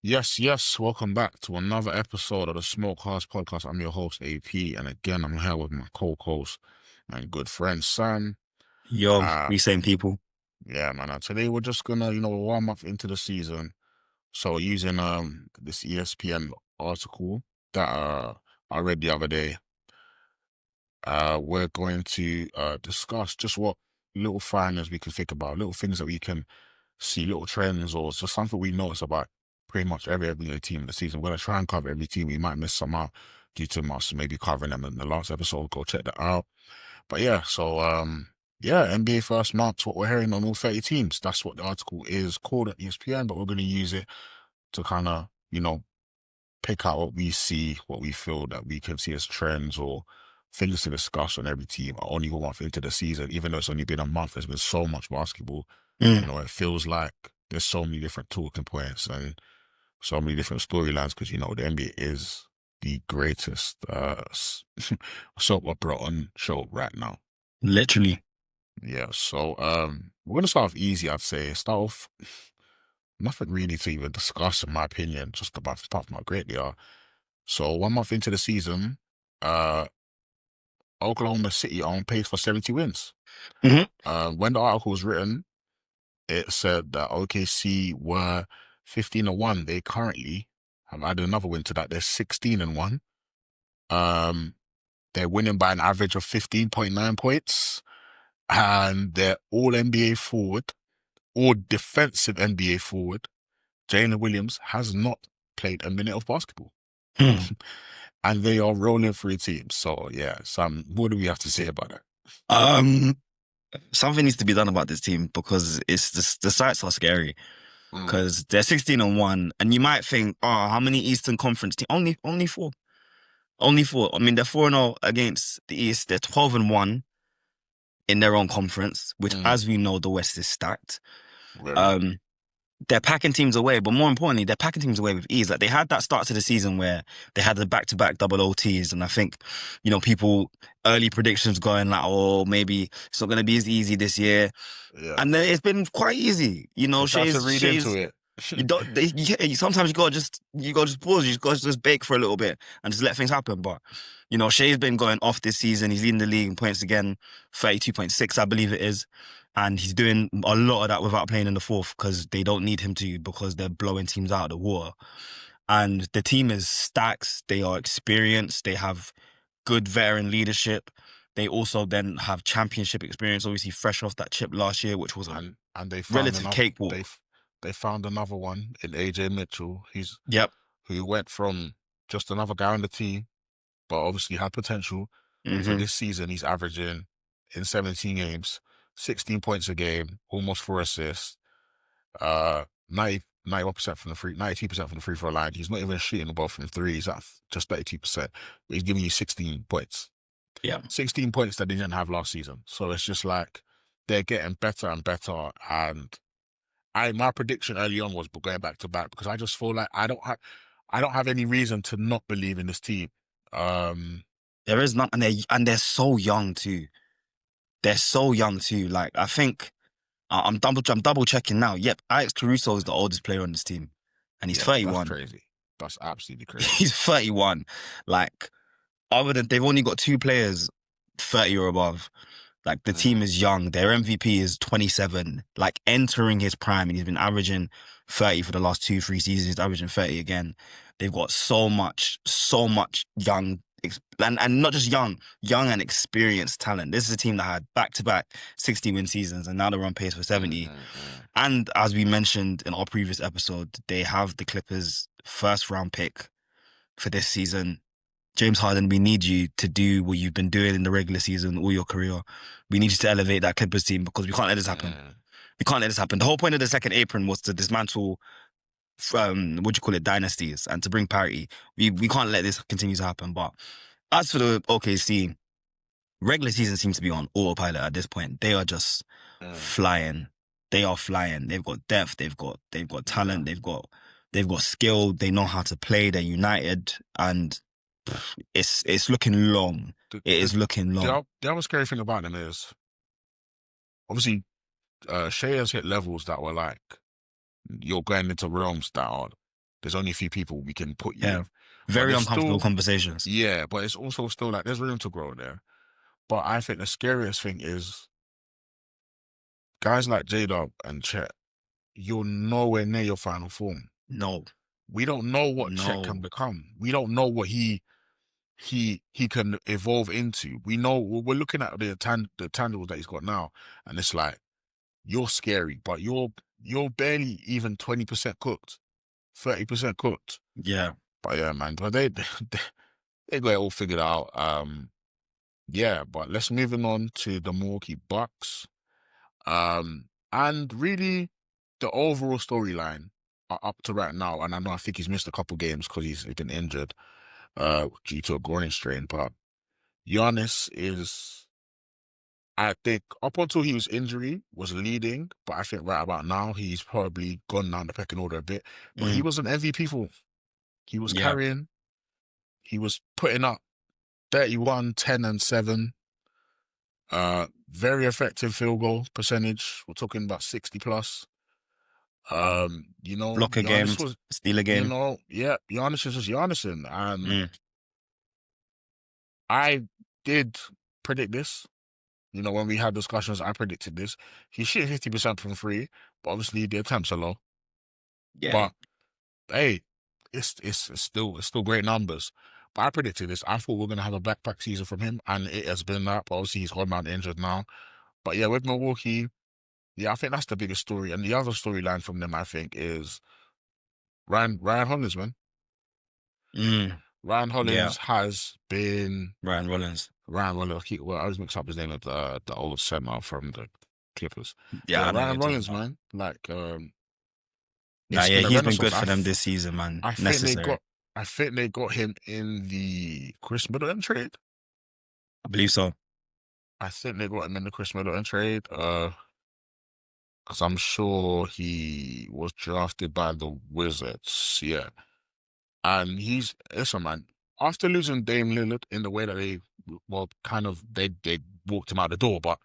Yes, yes. Welcome back to another episode of the Smokecast podcast. I'm your host, AP, and again, I'm here with my co-host and good friend, Sam. Yo, Uh, we same people. yeah, man. Today we're just gonna, we're 1 month into the season. So using this ESPN article that I read the other day, we're going to discuss just what little findings we can think about, little things that we can see, little trends, or just something we notice about pretty much every team in the season. We're gonna try and cover every team. We might miss some out due to us maybe covering them in the last episode. Go check that out. But yeah, so yeah, NBA first month, what we're hearing on all 30 teams. That's what the article is called at ESPN, but we're gonna use it to kind of, pick out what we see, what we feel that we can see as trends or things to discuss on every team only 1 month into the season. Even though it's only been a month, there's been so much basketball. Mm, It feels like there's so many different talking points and so many different storylines because, the NBA is the greatest soap opera on show right now. literally. Yeah, so we're gonna start off easy, I'd say. Start off nothing really to even discuss, in my opinion, just apart from how great they are. So 1 month into the season, uh, Oklahoma City are on pace for 70 wins. hmm When the article was written, it said that OKC were 15-1. They currently have added another win to that. They're 16-1. Um, they're winning by an average of 15.9 points, and they're all NBA forward, all defensive NBA forward. Jalen Williams has not played a minute of basketball. Hmm. And they are rolling through teams. So yeah, Sam, what do we have to say about that? Um, Something needs to be done about this team because it's the sights are scary. Mm, Because they're 16-1, and you might think, oh, how many Eastern Conference teams? Only four. Only four. I mean, they're 4-0 against the East. They're 12-1 in their own conference, which, mm, as we know, the West is stacked. very. Um, they're packing teams away, but more importantly, they're packing teams away with ease. Like they had that start to the season where they had the back-to-back double OTs, and I think, people early predictions going like, oh, maybe it's not going to be as easy this year, Yeah. and then it's been quite easy. They tried to Shay's read into Shay's. it. You don't. Sometimes you gotta just pause. You gotta just bake for a little bit and just let things happen. But Shay's been going off this season. He's leading the league in points again, 32.6, I believe it is. And he's doing a lot of that without playing in the fourth because they don't need him to because they're blowing teams out of the water. And the team is stacked. They are experienced. They have good veteran leadership. They also then have championship experience, obviously fresh off that chip last year, which was a and they found relative another cakewalk. they found another one in AJ Mitchell. Yep. Who went from just another guy on the team, but obviously had potential. So hmm this season he's averaging in 17 games, 16 points a game, almost 4 assists, 91% from the 92% from the free throw line. He's not even shooting the ball from three. He's at just 32%. But he's giving you 16 points. Yeah. 16 points that they didn't have last season. So it's just like they're getting better and better. And my prediction early on was going back to back because I just feel like I don't have any reason to not believe in this team. Um, There is not, and they're so young too. They're so young too. Like I think I'm double checking now. Yep, Alex Caruso is the oldest player on this team, and he's yeah, that's 31. crazy. That's absolutely crazy. He's 31. Like other than they've only got two players 30 or above. Like the Mm, team is young. Their MVP is 27, like entering his prime, and he's been averaging 30 for the last 2, 3 seasons. He's averaging 30 again. They've got so much young and not just young and experienced talent. This is a team that had back-to-back 60-win seasons, and now they're on pace for mm, 70. mm, mm. And as we mentioned in our previous episode, they have the Clippers' first round pick for this season. James Harden, we need you to do what you've been doing in the regular season all your career. We need you to elevate that Clippers team because we can't let this happen. Mm. We can't let this happen. The whole point of the second apron was to dismantle, what do you call it, dynasties and to bring parity. We can't let this continue to happen. But as for the OKC, regular season seems to be on autopilot at this point. They are just Mm. flying. They are flying. They've got depth. They've got Yeah. talent. They've got skill. They know how to play. They're united, and it's looking long. The, It the, is looking long. the other scary thing about them is obviously Shea has hit levels that were like you're going into realms that are there's only a few people we can put you Yeah. with. But Very there's uncomfortable still, conversations. yeah, but it's also still like there's room to grow there. But I think the scariest thing is guys like J-Dub and Chet, you're nowhere near your final form. No, We don't know what Chet can no. become. We don't know what he can evolve into. We know we're looking at the tangibles that he's got now, and it's like you're scary, but you're barely even 20% cooked, 30% cooked. Yeah. But yeah, man, but they got it all figured out. Yeah, but let's moving on to the Milwaukee Bucks. And really the overall storyline up to right now, and I know I think he's missed a couple games because he's been injured, due to a groin strain, but Giannis is, I think, up until he was injury, was leading, but I think right about now he's probably gone down the pecking order a bit. But he Mm, was an MVP for. He was yeah. carrying. He was putting up 31, 10, and 7. Very effective field goal percentage. We're talking about 60 plus. Block a game, Giannis was, steal a game. yeah, Giannis is just Giannising. And Mm, I did predict this. When we had discussions, I predicted this. He shit 50% from free, but obviously the attempts are low. yeah. But hey, it's still great numbers. But I predicted this. I thought we are gonna have a backpack season from him, and it has been that. But obviously he's gone out injured now. But yeah, with Milwaukee, yeah, I think that's the biggest story. And the other storyline from them, I think, is Ryan Hollins, man. Mm, Ryan yeah. Hollins has been Ryan Rollins. Ryan Rollins. Well, I always mix up his name with the old center from the Clippers. But Yeah, yeah, I know who Ryan you're talking Rollins, about. man. Like, Nah, it's yeah, been a he's been renaissance. good for them this season, man. I think they Necessary. got I think they got him in the Chris Middleton trade. I believe so. I think they got him in the Chris Middleton trade. Because I'm sure he was drafted by the Wizards. Yeah, and listen, man. After losing Dame Lillard in the way that well, kind of they walked him out the door, but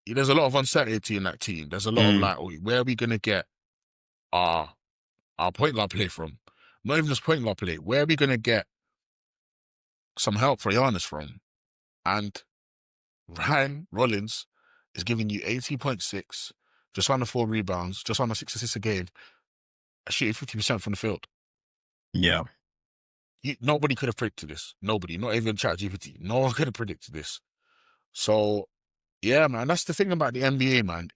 there's a lot of uncertainty in that team. There's a lot of Mm, like, oh, where are we gonna get our our point guard play from? Not even just point guard play. Where are we gonna get some help for Giannis from? And Ryan Rollins is giving you 80.6, just under 4 rebounds, just under 6 assists a game, shooting 50% from the field. yeah. Nobody could have predicted this. Nobody, not even ChatGPT. No one could have predicted this. So, yeah, man, that's the thing about the NBA, man.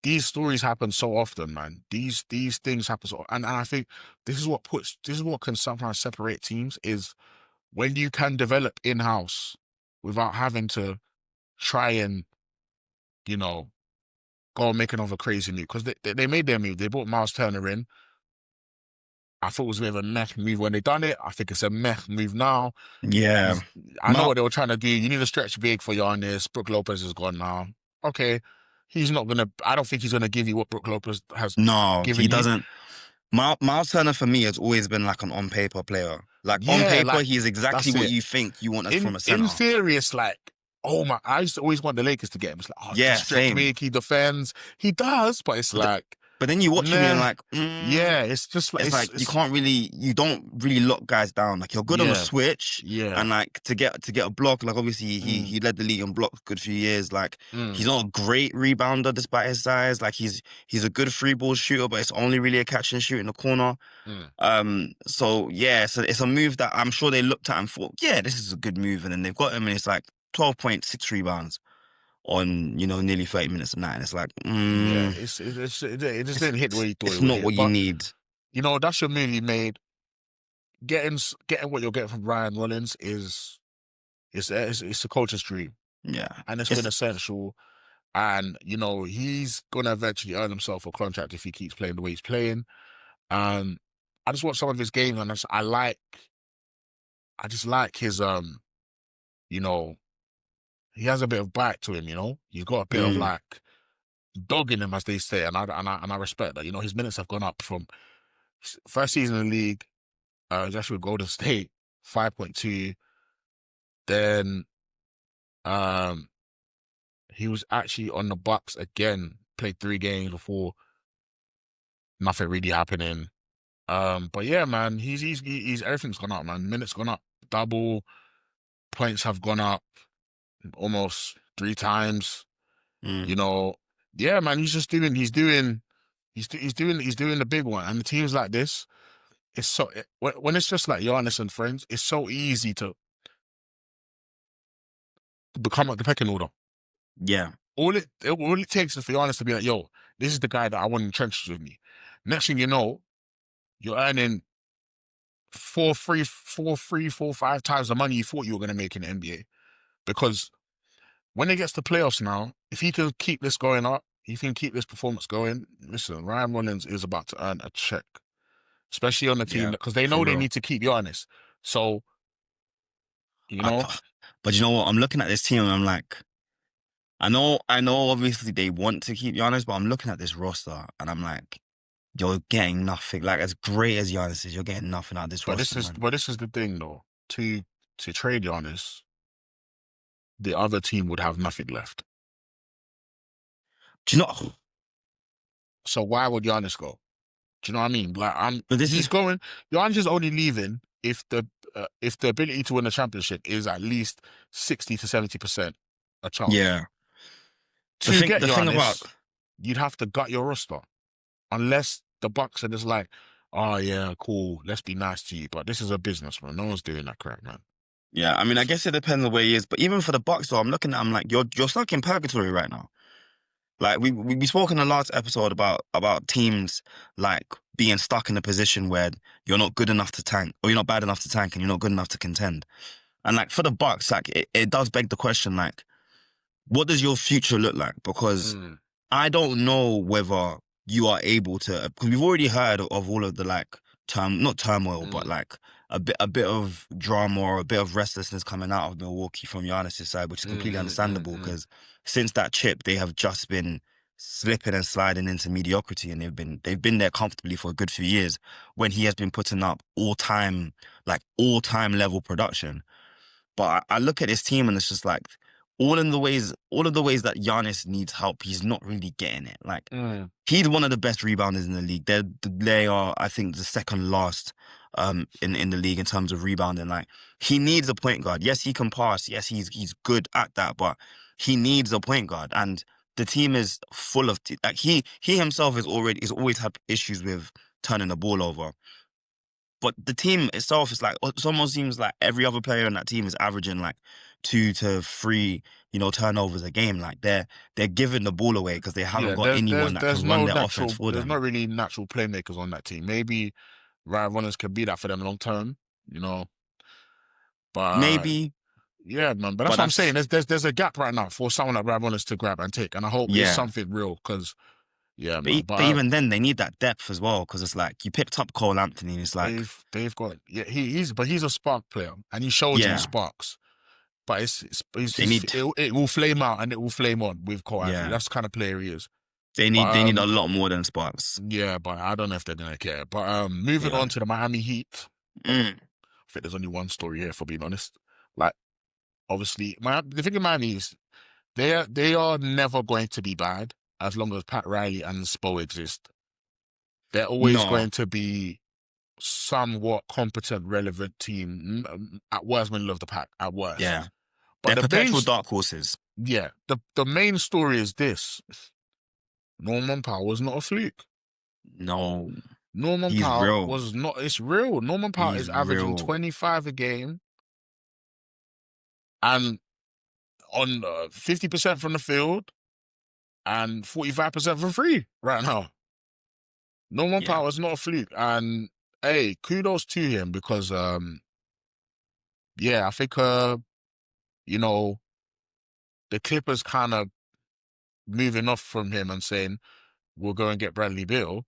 These stories happen so often, man. These things happen and I think this is what can sometimes separate teams is when you can develop in-house without having to try and, you know, go and make another crazy move because they made their move. They brought Miles Turner in. I thought it was a bit of a meh move when they done it. I think it's a meh move now. Yeah. He's, I know Mal what they were trying to do. You need a stretch big for Giannis. Brook Lopez is gone now. Okay, he's not gonna. I don't think he's gonna give you what Brook Lopez has no, he given you. doesn't. Miles Turner for me has always been like an on paper player. Like on Yeah, paper, like he's exactly that's what it. you think you want In from a in center. theory, it's like, oh my. I used to always want the Lakers to get him. It's like, oh, the Yeah, stretch same. big, he defends, he does, but it's But th- like, but then you watch him and you're nah. like, Yeah, it's just like it's like you don't really lock guys down. Like you're good on a yeah, switch, yeah. and like to get a block. Like obviously Mm, he led the league on blocks a good few years. Like he's mm, not a great rebounder despite his size. Like he's a good free ball shooter, but it's only really a catch and shoot in the corner. mm. So yeah, it's a move that I'm sure they looked at and thought, yeah, this is a good move, and then they've got him, and it's like 12.6 rebounds on nearly 30 minutes a night, and it's like, Yeah, it just it's didn't hit it's where you thought it it's would not hit. what you But need. that's your move you made. Getting what you're getting from Ryan Rollins it's a coach's dream, Yeah, and it's been it's essential. And he's gonna eventually earn himself a contract if he keeps playing the way he's playing. And I just watch some of his games, and I just like his you know, he has a bit of bite to him. He's got a bit of mm, like dog in him, as they say, and I respect that. His minutes have gone up from first season in the league. He's actually with Golden State, 5.2. Then um he was actually on the Bucks again, played 3 games before nothing really happening. But yeah, man, he's everything's gone up, man. Minutes gone up, double points have gone up almost three times. Mm. You know, yeah, man, he's doing the big one. And the teams like this, when it's just like Giannis and friends, it's so easy to become up the pecking order. Yeah, All it takes is for Giannis to be like, yo, this is the guy that I want in trenches with me. Next thing you know, you're earning four, five times the money you thought you were gonna make in the NBA. Because when it gets to playoffs now, if he can keep this going up, if he can keep this performance going, listen, Ryan Rollins is about to earn a check, especially on the team yeah, because they for know they real. need to keep Giannis. So, you I, know, but you know what? I'm looking at this team and I'm like, I know. Obviously, they want to keep Giannis, but I'm looking at this roster and I'm like, you're getting nothing. Like as great as Giannis is, you're getting nothing out of this roster, man. but this is the thing though. To trade Giannis, the other team would have nothing left. Do you know? So why would Giannis go? Do you know what I mean? Like But this he's is going. Giannis is only leaving if the ability to win a championship is at least 60 to 70% a chance. yeah. The To thing. get The thing about Giannis, you'd have to gut your roster, unless the Bucks are just like, oh yeah, cool, let's be nice to you, but this is a business, man. No one's doing that crap, man. yeah. I mean, I guess it depends on where he is. But even for the Bucks, though, I'm looking at. I'm like, you're stuck in purgatory right now. Like we spoke in the last episode about teams like being stuck in a position where you're not good enough to tank, or you're not bad enough to tank, and you're not good enough to contend. And like for the Bucks, like it does beg the question, like, what does your future look like? Because Mm, I don't know whether you are able to, because we've already heard of all of the like not turmoil, but mm, like a bit of drama or a bit of restlessness coming out of Milwaukee from Giannis' side, which is mm, completely mm, mm, understandable mm. because since that chip, they have just been slipping and sliding into mediocrity, and they've been there comfortably for a good few years when he has been putting up all time level production. But I look at his team and it's just like all of the ways that Giannis needs help, he's not really getting it. Like Mm. he's one of the best rebounders in the league. They are, I think, the second last in the league in terms of rebounding. Like he needs a point guard. Yes, he can pass. Yes, he's good at that, but he needs a point guard. And the team is full of like he himself is always had issues with turning the ball over. But the team itself is like, it almost seems like every other player on that team is averaging like 2 to 3, turnovers a game. Like they're giving the ball away because they haven't Yeah, got anyone that can run their offense for there's them. not really natural playmakers on that team. Maybe Ryan Reynolds could be that for them long term, you know. But Maybe, yeah, man. But but that's what I'm saying. that's There's a gap right now for someone like Ryan Reynolds to grab and take, and I hope it's yeah. something real. Because yeah, But, man. but even then, they need that depth as well because it's like you picked up Cole Anthony, and it's like they've got yeah. He's a spark player, and he showed you yeah, sparks. But they need it will flame out and it will flame on with Cole Anthony. yeah, That's the kind of player he is. they But need they need a lot more than Sparks. yeah, but I don't know if they're gonna care. But moving Yeah. on to the Miami Heat. Mm. I think there's only one story here, for being honest. Like, obviously, the thing in Miami is they are never going to be bad as long as Pat Riley and Spo exist. They're always No, going to be somewhat competent, relevant team at worst, middle of the pack at worst. yeah, But they're perpetual dark horses. the main story is this: Norman Powell was not a fluke. No, Norman he's Powell real. was not. It's real. Norman Powell He's is averaging real. 25 a game and on 50% from the field and 45% from free right now. Norman Yeah. Powell is not a fluke, and hey, kudos to him because yeah, I think you know the Clippers kind of moving off from him and saying we'll go and get Bradley Beal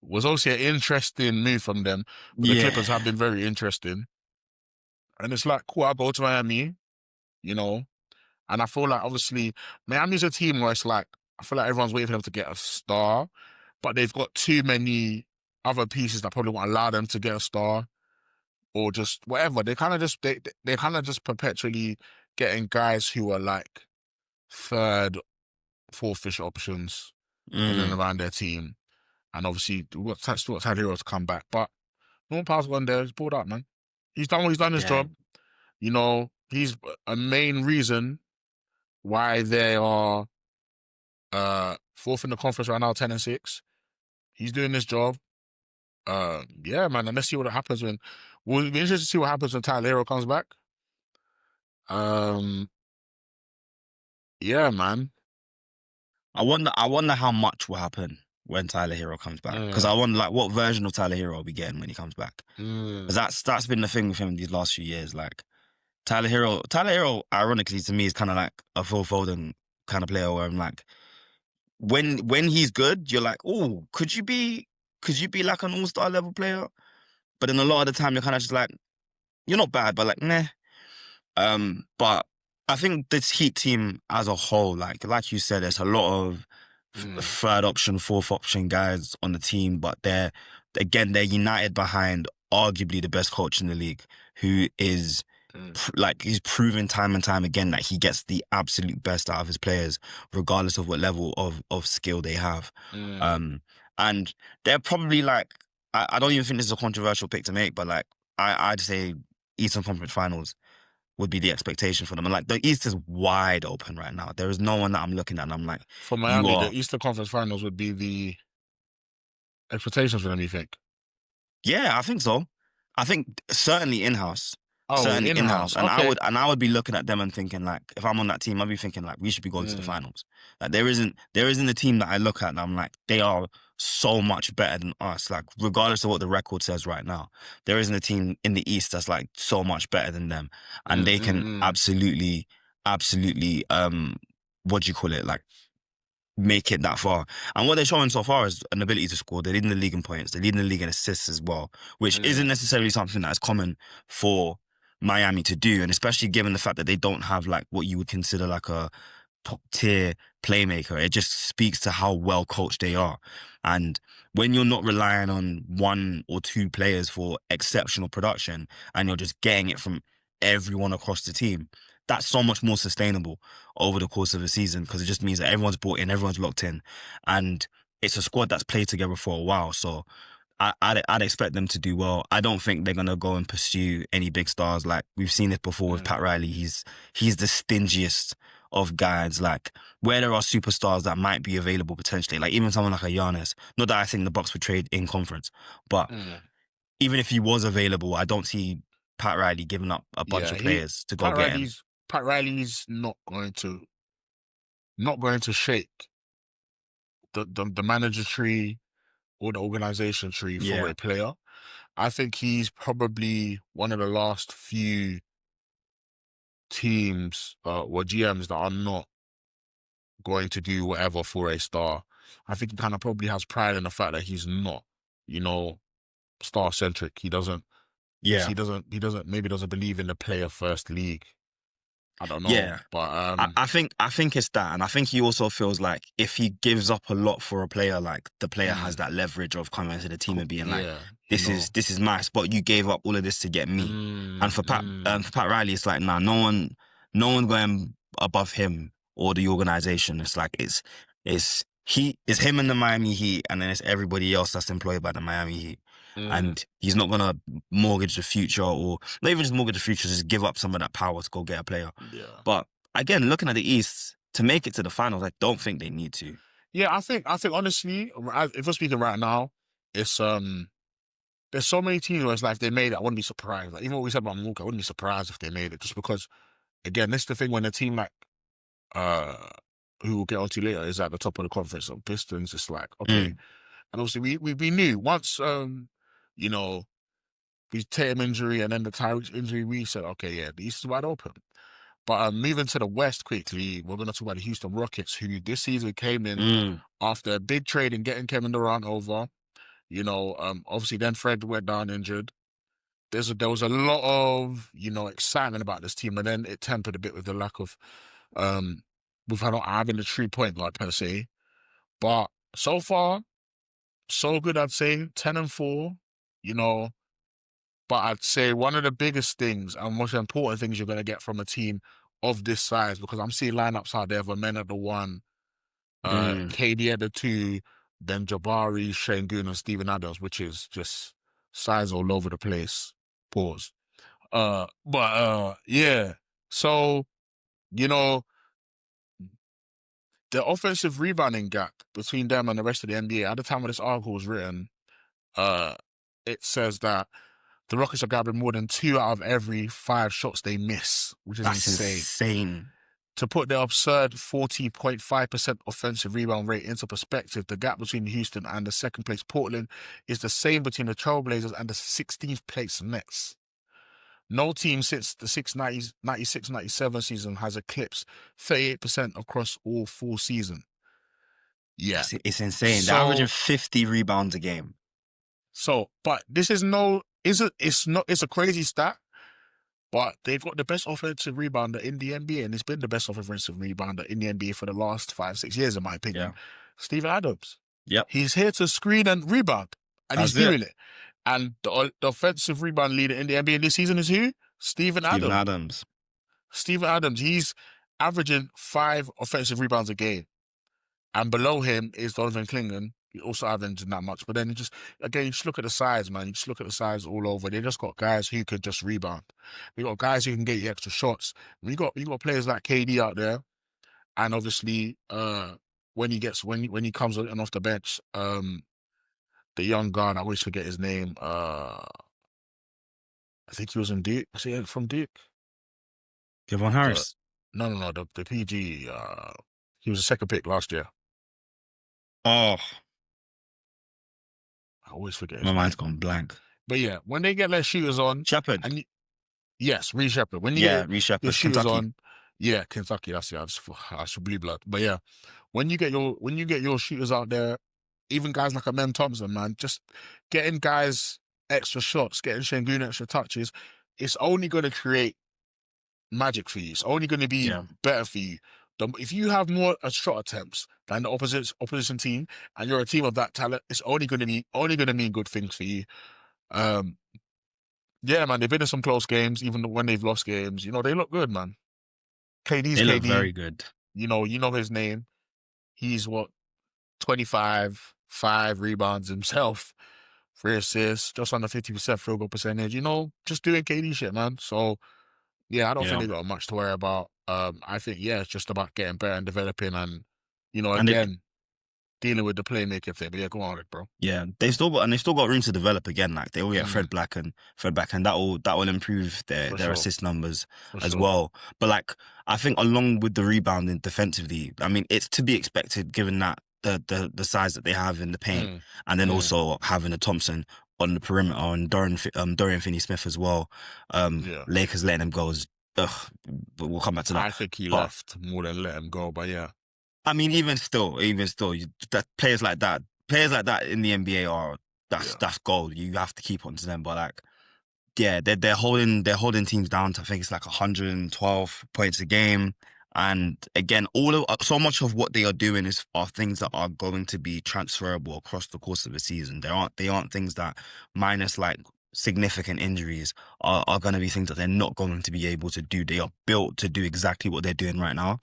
was also an interesting move from them. But the Clippers have Yeah. been very interesting, and it's like cool. I go to Miami, you know, and I feel like obviously Miami's a team where it's like I feel like everyone's waiting for them to get a star, but they've got too many other pieces that probably won't allow them to get a star or just whatever. They kind of just perpetually getting guys who are like third, fourth-ish options in and Mm. around their team. And obviously, still got Tyler Hero to come back. But Norman Powell's gone there. He's pulled up, man. He's done what he's done his Yeah. job. You know, he's a main reason why they are fourth in the conference right now, 10-6. He's doing his job. Yeah, man. And let's see what happens when. We'll be interested to see what happens when Tyler Hero comes back. Yeah, man. I wonder how much will happen when Tyler Hero comes back. Because I wonder, like, what version of Tyler Hero are we getting when he comes back? Because that's been the thing with him these last few years. Like, Tyler Hero, ironically to me, is kind of like a Phil Foden kind of player where I'm like, when he's good, you're like, oh, could you be like an all-star level player? But then a lot of the time, you're kind of just like, you're not bad, but like, meh. But I think this Heat team as a whole, like you said, there's a lot of third option, fourth option guys on the team, but they're united behind arguably the best coach in the league, who is he's proven time and time again that he gets the absolute best out of his players, regardless of what level of skill they have. And they're probably like, I don't even think this is a controversial pick to make, but like I'd say Eastern Conference Finals would be the expectation for them. And like the East is wide open right now. There is no one that I'm looking at and I'm like, For you Miami, the are. Eastern Conference Finals would be the expectations for them, you think? Yeah, I think so. I think certainly in-house. Oh, Certainly in-house. in-house. Okay. And I would be looking at them and thinking like, if I'm on that team, I'd be thinking like we should be going to the finals. Like there isn't a team that I look at and I'm like, they are so much better than us. Like regardless of what the record says right now, there isn't a team in the East that's like so much better than them. And they can absolutely, absolutely what do you call it? Like make it that far. And what they're showing so far is an ability to score. They're leading the league in points. They're leading the league in assists as well, which isn't necessarily something that is common for Miami to do. And especially given the fact that they don't have like what you would consider like a top tier playmaker. It just speaks to how well coached they are. And when you're not relying on one or two players for exceptional production and you're just getting it from everyone across the team, that's so much more sustainable over the course of the season because it just means that everyone's bought in, everyone's locked in, and it's a squad that's played together for a while. So I'd expect them to do well. I don't think they're gonna go and pursue any big stars. Like we've seen it before with Pat Riley. He's the stingiest of guys. Like where there are superstars that might be available potentially, like even someone like a Giannis. Not that I think the Bucks would trade in conference, but even if he was available, I don't see Pat Riley giving up a bunch Yeah, of players to go get him. Pat Riley's not going to shake the manager tree or the organization tree for Yeah. a player. I think he's probably one of the last few teams or GMs that are not going to do whatever for a star. I think he kind of probably has pride in the fact that he's not, you know, star centric. He doesn't. Yeah. He doesn't. Maybe doesn't believe in the player first league. I don't know, Yeah. but I think it's that, and I think he also feels like if he gives up a lot for a player, like the player has that leverage of coming into the team and being like, yeah, this is my spot. You gave up all of this to get me. And for Pat Riley, it's like, nah, no one going above him or the organization. It's like it's him and the Miami Heat, and then it's everybody else that's employed by the Miami Heat. And he's not gonna mortgage the future, or not even just mortgage the future, just give up some of that power to go get a player. Yeah. But again, looking at the East, to make it to the finals, I don't think they need to. Yeah, I think honestly, if we're speaking right now, it's there's so many teams where it's like if they made it, I wouldn't be surprised. Like even what we said about Milwaukee, I wouldn't be surprised if they made it, just because again, this is the thing when a team like uh who we'll get onto later is at the top of the conference. So Pistons, it's like okay, and obviously we knew once you know the Tatum injury and then the Tyrese injury, we said okay, yeah, the East is wide open. But moving to the West quickly, we're going to talk about the Houston Rockets, who this season came in after a big trade and getting Kevin Durant over. You know, obviously then Fred went down injured. There was a lot of, you know, excitement about this team, and then it tempered a bit with the lack of, with not having the 3-point guard per se. But so far, so good, I'd say 10-4, you know. But I'd say one of the biggest things and most important things you're going to get from a team of this size, because I'm seeing lineups out there for men at the 1, KD at the 2, then Jabari, Şengün, and Steven Adams, which is just size all over the place. Pause. Yeah. So, you know, the offensive rebounding gap between them and the rest of the NBA at the time when this article was written, uh, it says that the Rockets are grabbing more than 2 out of every 5 shots they miss, which is That's insane. insane. To put their absurd 40.5% offensive rebound rate into perspective, the gap between Houston and the second place Portland is the same between the Trailblazers and the 16th place Nets. No team since the 96-97 season has eclipsed 38% across all 4 seasons. Yeah. It's insane. They're averaging So 50 rebounds a game. but this is no, it's not, it's a crazy stat, but they've got the best offensive rebounder in the NBA, and it's been the best offensive rebounder in the NBA for the last 5, 6 years, in my Yeah. opinion. Steven Adams. Yep. He's here to screen and rebound, and he's That's it. doing it. And the offensive rebound leader in the NBA this season is who? Steven Steven Adams. Adams. Steven Adams. He's averaging 5 offensive rebounds a game. And below him is Donovan Clingan. He also averaging that much. But then you just, again, you just look at the size, man. You just look at the size all over. They just got guys who could just rebound. They got guys who can get you extra shots. You got players like KD out there. And obviously, when he comes on and off the bench, the young guard, I always forget his name. I think he was in Duke. Was he from Duke? Kevon The Harris. no, the PG. He was a second pick last year. Oh, I always forget my his mind's name. gone blank. But yeah, when they get their shooters on, Shepard. and yes, Reed Shepherd. When you Yeah, get Reece your Shepard. shooters Kentucky. on, yeah, Kentucky. That's it. I should blue blood. But yeah, when you get your shooters out there, even guys like a Mem Thompson, man, just getting guys extra shots, getting Şengün extra touches, it's only going to create magic for you. It's only going to be Yeah. better for you. If you have more shot attempts than the opposition team, and you're a team of that talent, it's only going to mean good things for you. Yeah, man, they've been in some close games, even when they've lost games. They look good, man. KD's They look KD. very good. You know his name. He's 25, 5 rebounds himself, 3 assists, just under 50% field goal percentage. Just doing KD shit, man. So yeah, I don't think Yeah. they got much to worry about. I think it's just about getting better and developing, and And they, again, dealing with the playmaking thing. But yeah, go on it, bro. yeah, they've still got room to develop again. Like they will get Mm. Fred Black, and that will improve For their sure. assist numbers For as sure. well. But like I think along with the rebounding defensively, I mean it's to be expected given that the size that they have in the paint, and then also having a Thompson on the perimeter and Dorian Finney-Smith as well. Yeah. Lakers letting him go is but we'll come back to that. I think he But- left more than let him go, but yeah. I mean, even still, players like that in the NBA that's gold. You have to keep on to them. But like, yeah, they're holding teams down to, I think it's like 112 points a game. And again, so much of what they are doing are things that are going to be transferable across the course of the season. They aren't things that, minus like significant injuries, are going to be things that they're not going to be able to do. They are built to do exactly what they're doing right now.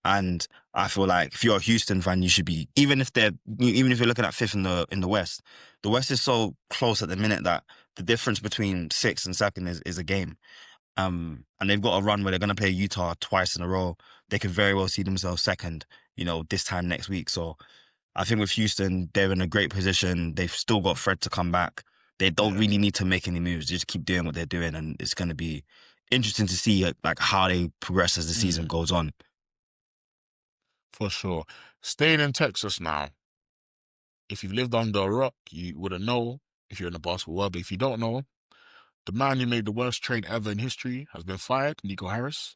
And I feel like if you're a Houston fan, you should be, even if you're looking at fifth in the West, the West is so close at the minute that the difference between sixth and second is a game. And they've got a run where they're going to play Utah twice in a row. They could very well see themselves second, this time next week. So I think with Houston, they're in a great position. They've still got Fred to come back. They don't really need to make any moves. They just keep doing what they're doing, and it's going to be interesting to see like how they progress as the season goes on. For sure. Staying in Texas now. If you've lived under a rock, you wouldn't know if you're in the basketball world. But if you don't know, the man who made the worst trade ever in history has been fired, Nico Harris.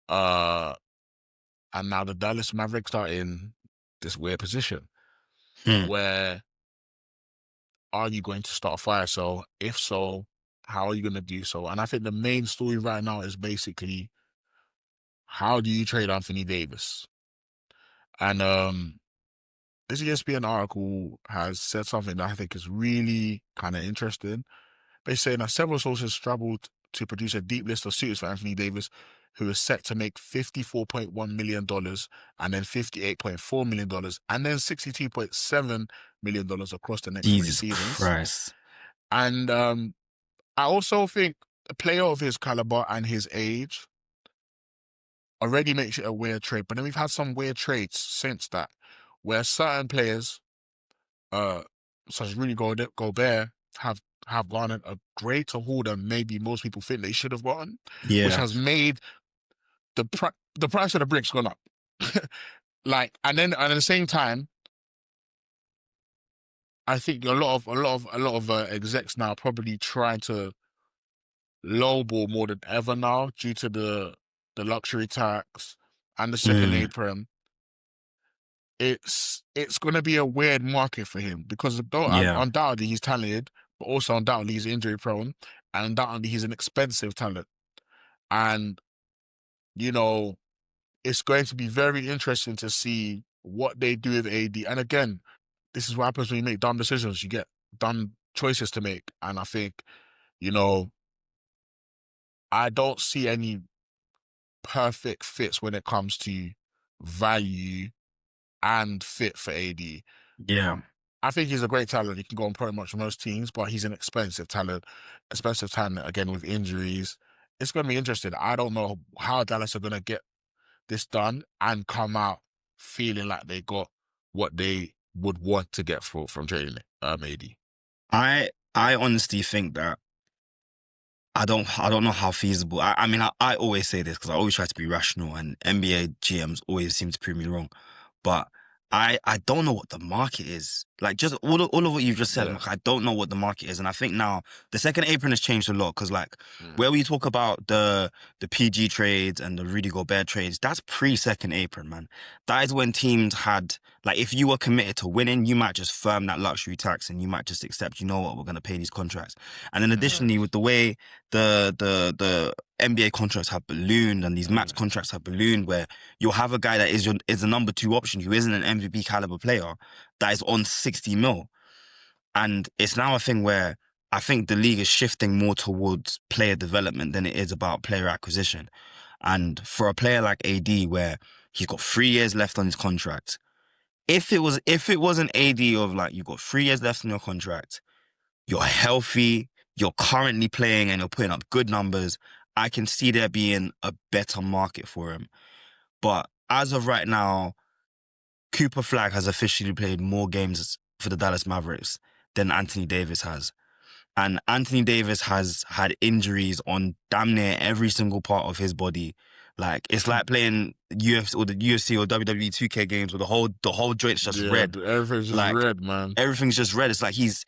And now the Dallas Mavericks are in this weird position where, are you going to start a fire sale? If so, how are you going to do so? And I think the main story right now is basically, how do you trade Anthony Davis? And this ESPN article has said something that I think is really kind of interesting. They say that several sources struggled to produce a deep list of suitors for Anthony Davis, who is set to make $54.1 million and then $58.4 million and then $62.7 million across the next three Jesus seasons. Christ. And I also think a player of his caliber and his age already makes it a weird trade. But then we've had some weird trades since that, where certain players, uh, such as Rudy Gobert, have garnered a greater haul than maybe most people think they should have gotten, which Yeah. has made the price of the bricks gone up. Like, and then and at the same time, I think a lot of execs now are probably trying to lowball more than ever now due to the luxury tax and the second Mm, apron. It's going to be a weird market for him because though yeah. undoubtedly he's talented, but also undoubtedly he's injury prone, and undoubtedly he's an expensive talent. And you know, it's going to be very interesting to see what they do with AD. And again, this is what happens when you make dumb decisions. You get dumb choices to make. And I think, you know, I don't see any perfect fits when it comes to value and fit for AD. Yeah. I think he's a great talent. He can go on pretty much most teams, but he's an expensive talent. Expensive talent, again, with injuries. It's going to be interesting. I don't know how Dallas are going to get this done and come out feeling like they got what they would want to get from trading AD. I honestly think that I don't know how feasible. I mean, I always say this because I always try to be rational, and NBA GMs always seem to prove me wrong. But I don't know what the market is. Like, just all of what you've just said, Yeah. like, I don't know what the market is. And I think now the second apron has changed a lot because, like, Mm. where we talk about the PG trades and the Rudy Gobert trades, that's pre-second apron, man. That is when teams had, like, if you were committed to winning, you might just firm that luxury tax and you might just accept, you know what, we're going to pay these contracts. And then Yeah. additionally, with the way the NBA contracts have ballooned and these max Mm. contracts have ballooned, where you'll have a guy that is a number two option who isn't an MVP caliber player that is on 60 mil. And it's now a thing where I think the league is shifting more towards player development than it is about player acquisition. And for a player like AD, where he's got 3 years left on his contract, if it was an AD of like you've got 3 years left on your contract, you're healthy, you're currently playing and you're putting up good numbers, I can see there being a better market for him. But as of right now, Cooper Flag has officially played more games for the Dallas Mavericks than Anthony Davis has. And Anthony Davis has had injuries on damn near every single part of his body. Like, it's like playing UFC or the UFC or WWE 2K games where the whole joint's just Yeah, red. everything's just Like, red, man. everything's just red. It's like he's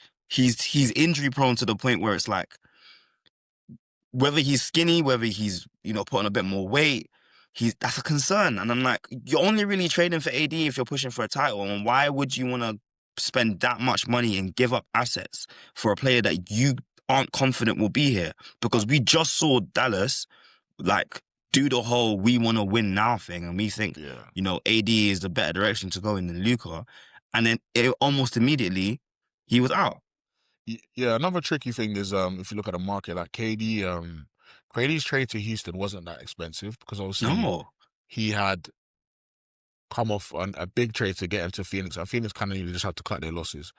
injury prone to the point where it's like whether he's skinny, whether he's, put on a bit more weight, that's a concern. And I'm like, you're only really trading for AD if you're pushing for a title. And why would you want to spend that much money and give up assets for a player that you aren't confident will be here? Uh, Because we just saw Dallas like do the whole we want to win now thing, and we think, yeah. AD is the better direction to go in than Luka. And then almost immediately he was out. Yeah, another tricky thing is if you look at the market, like KD's trade to Houston wasn't that expensive because obviously No. he had come off on a big trade to get him to Phoenix. And Phoenix kind of just had to cut their losses.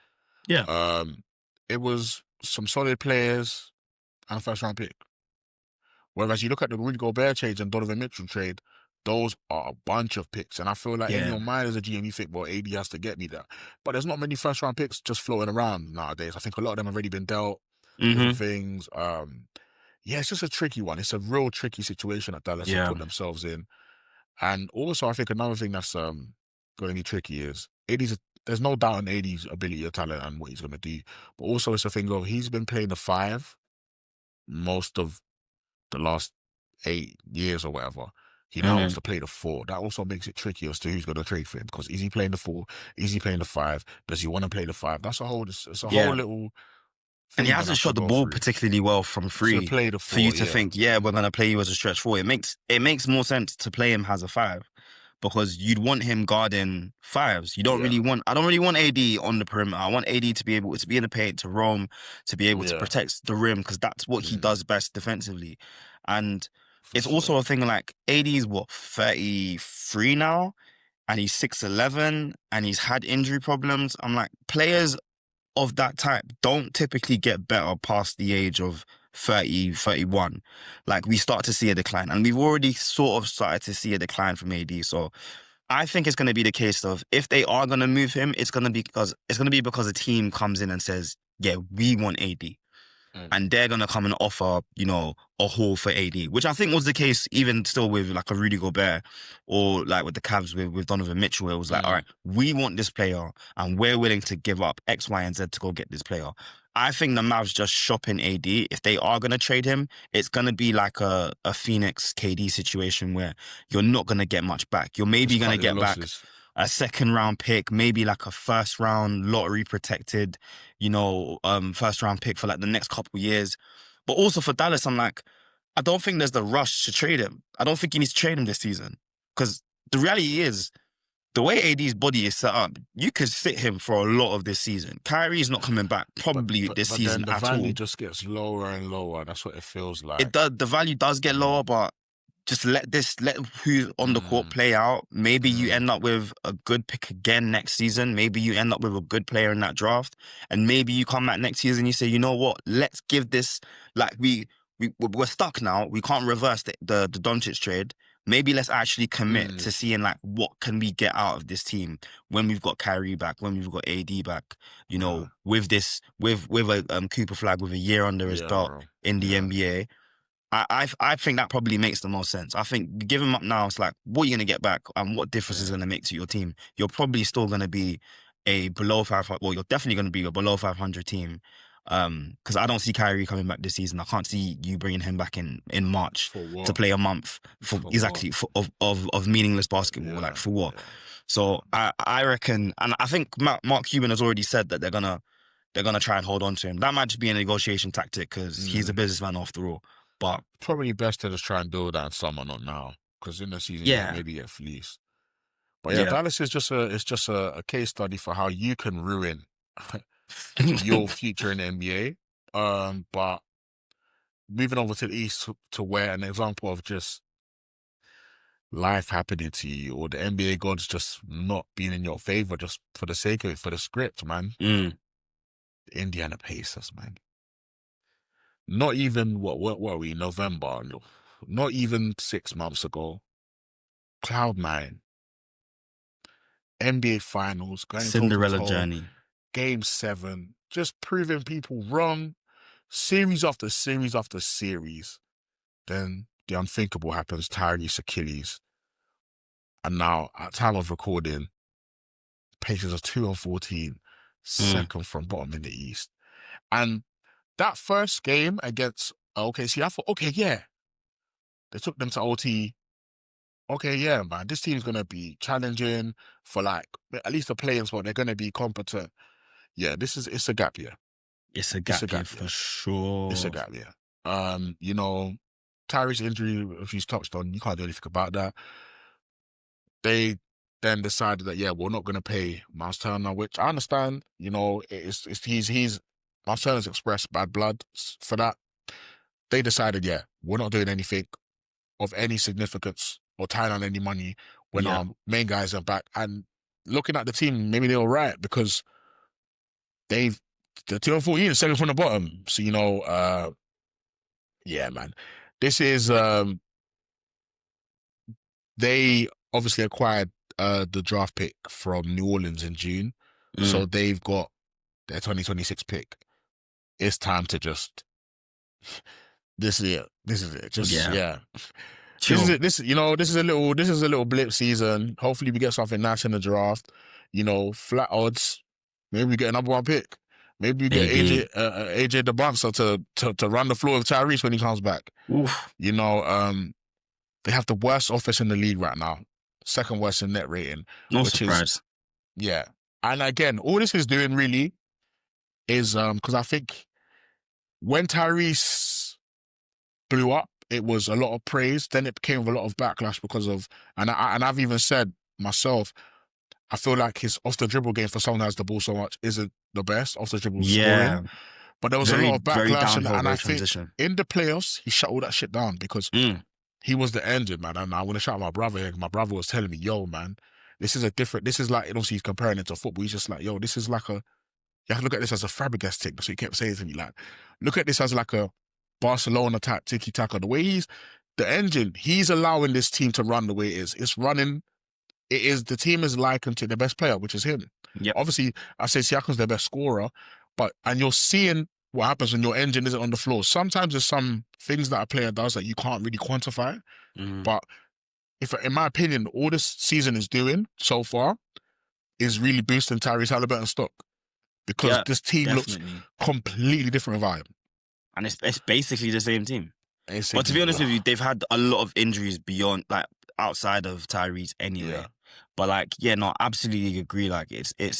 Yeah. It was some solid players and a first round pick. Whereas you look at the Rudy Gobert trade and Donovan Mitchell trade, those are a bunch of picks. And I feel like in Yeah. your mind as a GM, you think, well, AD has to get me that. But there's not many first round picks just floating around nowadays. I think a lot of them have already been dealt, different Mm-hmm. things. Yeah, it's just a tricky one. It's a real tricky situation that Dallas have Yeah. put themselves in. And also, I think another thing that's going to be tricky is there's no doubt in AD's ability or talent and what he's going to do. But also, it's a thing of he's been playing the five most of the last 8 years or whatever. He now wants Mm. to play the four. That also makes it tricky as to who's going to trade for him because is he playing the four? Is he playing the five? Does he want to play the five? It's a whole Yeah. little And thing he you're going to hasn't have to shot the go ball through particularly well from to three play the for you four. to Yeah, think, yeah, we're gonna play you as a stretch four. It makes more sense to play him as a five because you'd want him guarding fives. yeah, I don't really want AD on the perimeter. I want AD to be able to be in the paint, to roam, to be able to yeah. protect the rim because that's what he Mm. does best defensively. And for it's also sure. a thing like AD's what 33 now, and he's 6'11", and he's had injury problems. I'm like, players of that type don't typically get better past the age of 30, 31. Like, we start to see a decline, and we've already sort of started to see a decline from AD. So I think it's going to be the case of, if they are going to move him, it's going to be because a team comes in and says, yeah, we want AD, Mm. and they're gonna come and offer, a haul for AD, which I think was the case even still with like a Rudy Gobert, or like with the Cavs with Donovan Mitchell, where it was like, all Mm. right, we want this player and we're willing to give up X, Y, and Z to go get this player. I think the Mavs just shopping AD. If they are gonna trade him, it's gonna be like a Phoenix KD situation where you're not gonna get much back. You're Just maybe cut gonna your get back losses. a second round pick, maybe like a first round lottery protected, first round pick for like the next couple years. But also for Dallas, I'm like, I don't think there's the rush to trade him. I don't think you need to trade him this season. Because the reality is, the way AD's body is set up, you could sit him for a lot of this season. Kyrie's not coming back But probably but this but then season the at value all. just gets lower and lower. That's what it feels It like. does, the value does get lower, but just let who's on the court Mm. play out. Maybe you Mm. end up with a good pick again next season. Maybe you end up with a good player in that draft, and maybe you come back next season and you say, you know what, let's give this, like, we're stuck now. We can't reverse the Doncic trade. Maybe let's actually commit Mm. to seeing like what can we get out of this team when we've got Kyrie back, when we've got AD back. Uh, With this, with a Cooper Flag with a year under his yeah, belt bro. in the Yeah, NBA. I think that probably makes the most sense. I think give him up now, it's like, what are you going to get back and what difference is yeah. going to make to your team? You're probably still going to be a below 500, well, you're definitely going to be a below 500 team. Because I don't see Kyrie coming back this season. I can't see you bringing him back in March For to what? play a month for For what? exactly of meaningless basketball. Like, Yeah, for what? yeah. So I reckon, and I think Mark Cuban has already said that they're gonna try and hold on to him. That might just be a negotiation tactic because he's a Mm. businessman after all. But Probably best to just try and build that in summer, not now. Because in the season, you yeah, maybe get fleeced. But yeah, yeah. Dallas is just a case study for how you can ruin your future in the NBA. But moving over to the East to where an example of just life happening to you, or the NBA gods just not being in your favor just for the sake of it, for the script, man. Mm, The Indiana Pacers, man. Not even what are we, November? No, not even 6 months ago. Cloud9, NBA Finals, going toe to Cinderella toe, journey. Game 7, just proving people wrong, series after series after series. Then the unthinkable happens, Tyrese Achilles. And now, at time of recording, Pacers are 2-14, Mm, second from bottom in the East. And that first game against OKC, I thought, okay, yeah, they took them to OT. Okay, yeah, man, this team's gonna be challenging for like at least a playing spot. They're gonna be competent. Yeah, it's a gap year. it's a It's a gap year gap for year. It's a sure. gap year. You know, Tyreek's injury, if he's touched on, you can't do anything about that. They then decided that, yeah, we're not gonna pay Miles Turner, which I understand. You know, he's Miles Turner's expressed bad blood for that. They decided, yeah, we're not doing anything of any significance or tying on any money when Yeah, our main guys are back. And looking at the team, maybe they were right because they've the 2-14 second from the bottom. So yeah, man. This is they obviously acquired the draft pick from New Orleans in June. mm, So they've got their 2026 pick. It's time to just this is it. This is it. Just yeah. yeah. This is Chill. it. This is a little blip season. Hopefully we get something nice in the draft. Flat odds. Maybe we get a number one pick. Maybe we get Maybe. AJ the bouncer to run the floor with Tyrese when he comes back. Oof. You know, they have the worst offense in the league right now, second worst in net rating, No which is surprise. yeah. And again, all this is doing really is because I think when Tyrese blew up, it was a lot of praise. Then it came with a lot of backlash because of, and I've even said myself, I feel like his off the dribble game for someone who has the ball so much isn't the best off the dribble scoring. Yeah. But there was a lot Very, of very backlash, and, downhill, and I very think transition. in the playoffs he shut all that shit down because Mm, he was the engine, man. And I want to shout out my brother here. My brother was telling me, yo, man, this is like, obviously he's comparing it to football. He's just like, yo, this is like you have to look at this as a Fabregas tick. That's what he kept saying to me. Like, look at this as like a Barcelona type tiki-taka. The way the engine, he's allowing this team to run the way it is. It's running. The team is likened to the best player, which is him. Yep. Obviously, I say Siakam's their best scorer, and you're seeing what happens when your engine isn't on the floor. Sometimes there's some things that a player does that you can't really quantify. But in my opinion, all this season is doing so far is really boosting Tyrese Haliburton's stock, because this team definitely looks completely different without him. And it's basically the same team. But to be honest with you, they've had a lot of injuries beyond, like, outside of Tyrese anyway. Yeah. But like, yeah, no, absolutely agree. Like,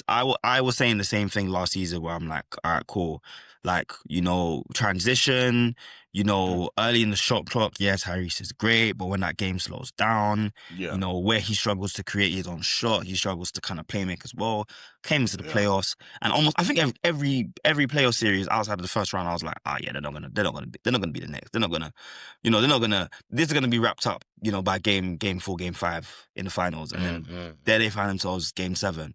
I was saying the same thing last season where I'm like, all right, cool. Like, you know, transition, you know, early in the shot clock, yeah, Tyrese is great, but when that game slows down, you know, where he struggles to create his own shot, he struggles to kind of play make as well. Came into the playoffs, and almost, I think every playoff series outside of the first round, I was like, yeah, they're not gonna be the next. They're not gonna. This is gonna be wrapped up, you know, by game 4, game 5 in the finals, and then there they find themselves game 7.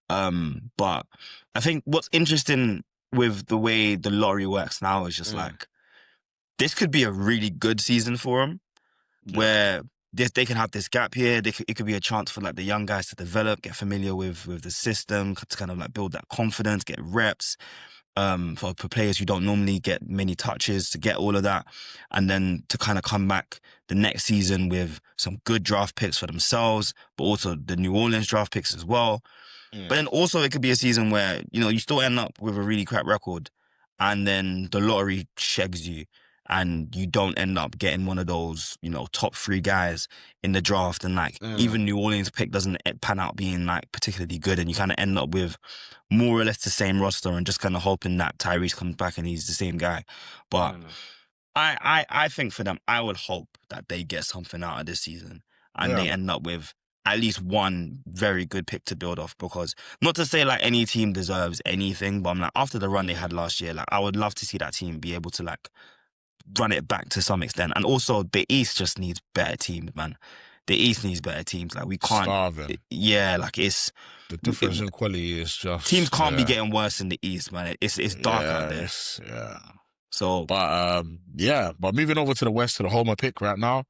But I think what's interesting with the way the lottery works now is just like, this could be a really good season for them, where they can have this gap here. It could be a chance for like the young guys to develop, get familiar with the system, to kind of like build that confidence, get reps. For players who don't normally get many touches, to get all of that, and then to kind of come back the next season with some good draft picks for themselves, but also the New Orleans draft picks as well. But then also it could be a season where, you know, you still end up with a really crap record, and then the lottery shags you, and you don't end up getting one of those, you know, top 3 guys in the draft, and like even New Orleans pick doesn't pan out being like particularly good, and you kind of end up with more or less the same roster and just kind of hoping that Tyrese comes back and he's the same guy. But I think for them, I would hope that they get something out of this season, and they end up with at least one very good pick to build off, because not to say like any team deserves anything, but I'm like, after the run they had last year, like I would love to see that team be able to like run it back to some extent. And also the East just needs better teams, man. The East needs better teams. Like, we can't. Starving. Like it's the difference in quality is just teams can't be getting worse in the East, man. It's dark out there. So, but moving over to the West, to the Homer pick right now,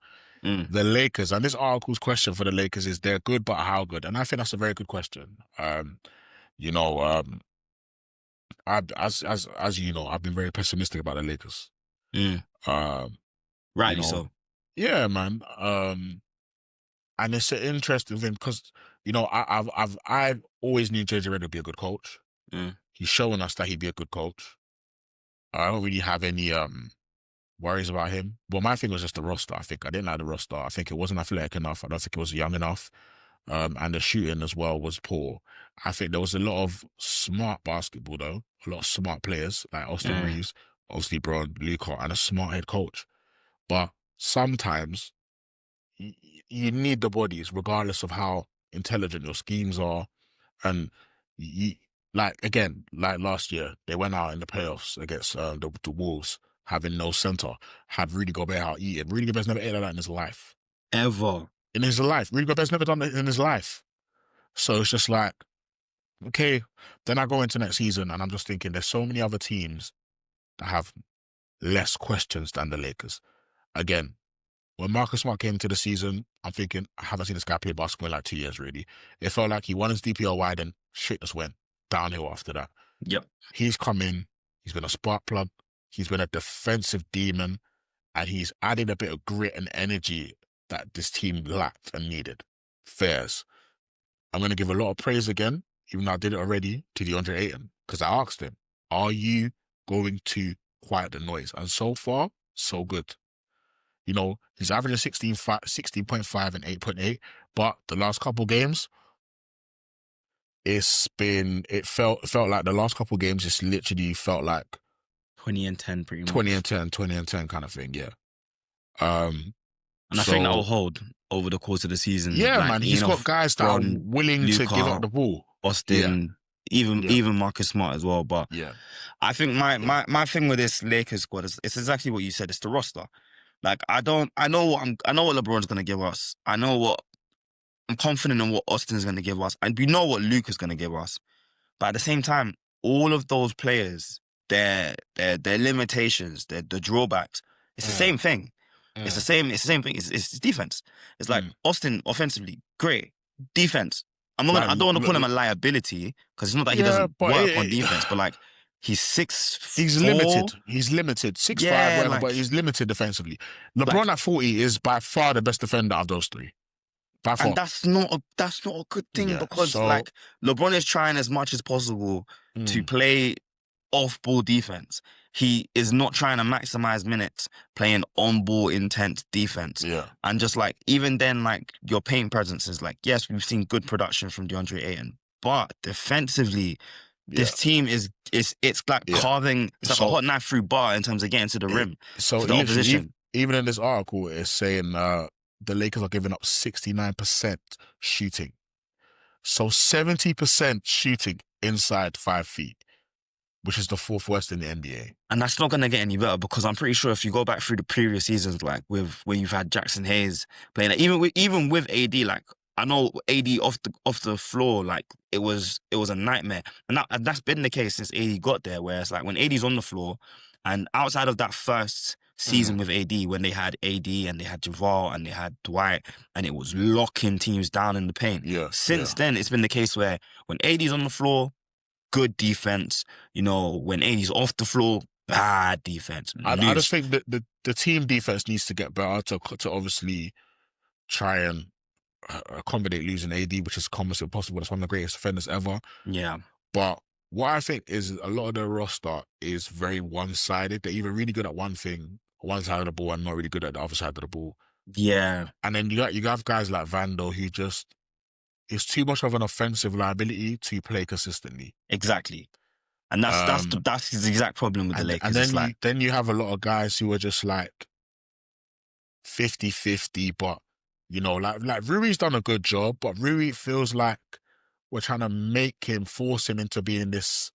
the Lakers. And this article's question for the Lakers is, they're good, but how good? And I think that's a very good question. You know, as you know, I've been very pessimistic about the Lakers. Rightly so. Yeah, man. And it's an interesting thing because, you know, I've always knew JJ Redick would be a good coach. He's showing us that he'd be a good coach. I don't really have any worries about him. But my thing was just the roster. I think I didn't like the roster. I think it wasn't athletic enough. I don't think it was young enough. And the shooting as well was poor. I think there was a lot of smart basketball, though. A lot of smart players like Austin Reeves, obviously Braun, Luka, and a smart head coach. But sometimes you need the bodies, regardless of how intelligent your schemes are. And like last year, they went out in the playoffs against the Wolves, having no center, had Rudy Gobert out eating. Rudy Gobert's never ate like that in his life. Ever. In his life. Rudy Gobert's never done it in his life. So it's just like, okay, then I go into next season and I'm just thinking there's so many other teams that have less questions than the Lakers. Again, when Marcus Smart came into the season, I'm thinking, I haven't seen this guy play basketball in like 2 years, really. It felt like he won his DPOY, then shit just went downhill after that. Yep. He's come in, he's been a spark plug, he's been a defensive demon, and he's added a bit of grit and energy that this team lacked and needed. Fairs. I'm going to give a lot of praise again, even though I did it already, to DeAndre Ayton, because I asked him, are you going to quiet the noise? And so far, so good. You know, he's averaging 16.5 and 8.8, but the last couple games, it felt like the last couple games just literally felt like 20 and 10 pretty much. 20 and 10 kind of thing, yeah. And I think that will hold over the course of the season. Yeah, like, man, he's got guys that are willing Luka, to give up the ball. Austin, even Marcus Smart as well. But I think my thing with this Lakers squad is, it's exactly what you said. It's the roster. Like I know what LeBron's gonna give us. I'm confident in what Austin's gonna give us, and we know what Luke is gonna give us. But at the same time, all of those players, their limitations, their the drawbacks, it's the Mm, same thing. mm, It's the same thing. It's defense. It's like mm. Austin offensively, great. Defense. Like, I don't want to call him a liability because it's not that he yeah, doesn't but work on defense, but like he's six he's four. limited. He's limited. 6'5", Yeah, whatever, but like he's limited defensively. like LeBron at 40 is by far the best defender of those three. By and far. that's not a good thing Yeah. because So, like LeBron is trying as much as possible to mm, play off ball defense. He is not trying to maximize minutes playing on ball intense defense. yeah. And just like even then, like your paint presence is like, yes, we've seen good production from DeAndre Ayton, but defensively, Yeah. this team it's like Yeah. it's like a So, hot knife through bar in terms of getting to the it, rim so to the literally, opposition. even in this article, it's saying the Lakers are giving up 69% shooting. So 70% shooting inside 5 feet, which is the fourth worst in the NBA. And that's not gonna get any better because I'm pretty sure if you go back through the previous seasons, like with where you've had Jackson Hayes playing, like, even with AD, like I know AD off the floor, like it was a nightmare, and that's been the case since AD got there. Where it's like when AD's on the floor, and outside of that first season Mm, with AD, when they had AD and they had Javal and they had Dwight, and it was locking teams down in the paint. yeah, Since yeah. then, it's been the case where when AD's on the floor, good defense. You know, when AD's off the floor, bad defense, I just loose. think that the team defense needs to get better to obviously try and accommodate losing AD, which is almost impossible. That's one of the greatest defenders ever. Yeah, But what I think is a lot of the roster is very one-sided. They're either really good at one thing, one side of the ball, and not really good at the other side of the ball. yeah, And then you have guys like Vando who just is too much of an offensive liability to play consistently. exactly. And Um, that's the exact problem with the and Lakers. It's like, then you have a lot of guys who are just like 50-50, but like Rui's done a good job, but Rui feels like we're trying to force him into being this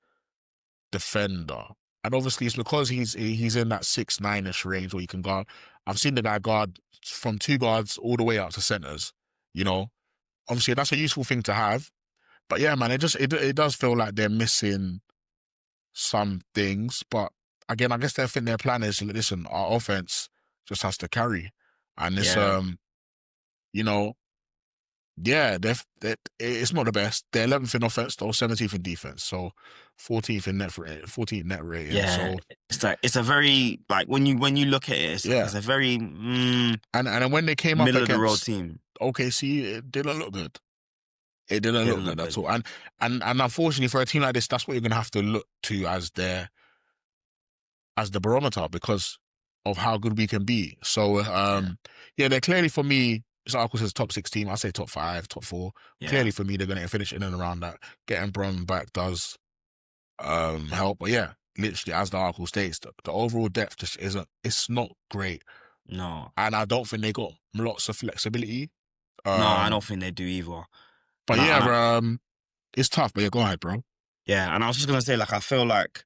defender. And obviously it's because he's in that 6'9" range where you can guard. I've seen the guy guard from two guards all the way up to centers, you know. Obviously that's a useful thing to have. But yeah, man, it does feel like they're missing some things. But again, I guess they think their plan is, listen, our offense just has to carry. And it's yeah, you know, yeah, it's not the best. They're 11th in offense, though, 17th in defense, so 14th in net rating, 14th net rating. yeah. So It's like it's a very like when you look at it, it's like yeah, it's a very and then when they came up middle of the road against team. OKC, it didn't look good. It didn't They look didn't look good at good. all. And unfortunately for a team like this, that's what you're gonna have to look to as the barometer because of how good we can be. So Yeah, yeah, they're clearly for me. This article says top 6 team. I say top 5, top 4. yeah. Clearly for me, they're going to finish in and around that. Getting Bron back does help, but yeah, literally as the article states, the overall depth just isn't. It's not great, No, and I don't think they got lots of flexibility. no, I Um, don't think they do either. but And I yeah, it's tough. But yeah, go ahead, bro. yeah, and I was just gonna say like I feel like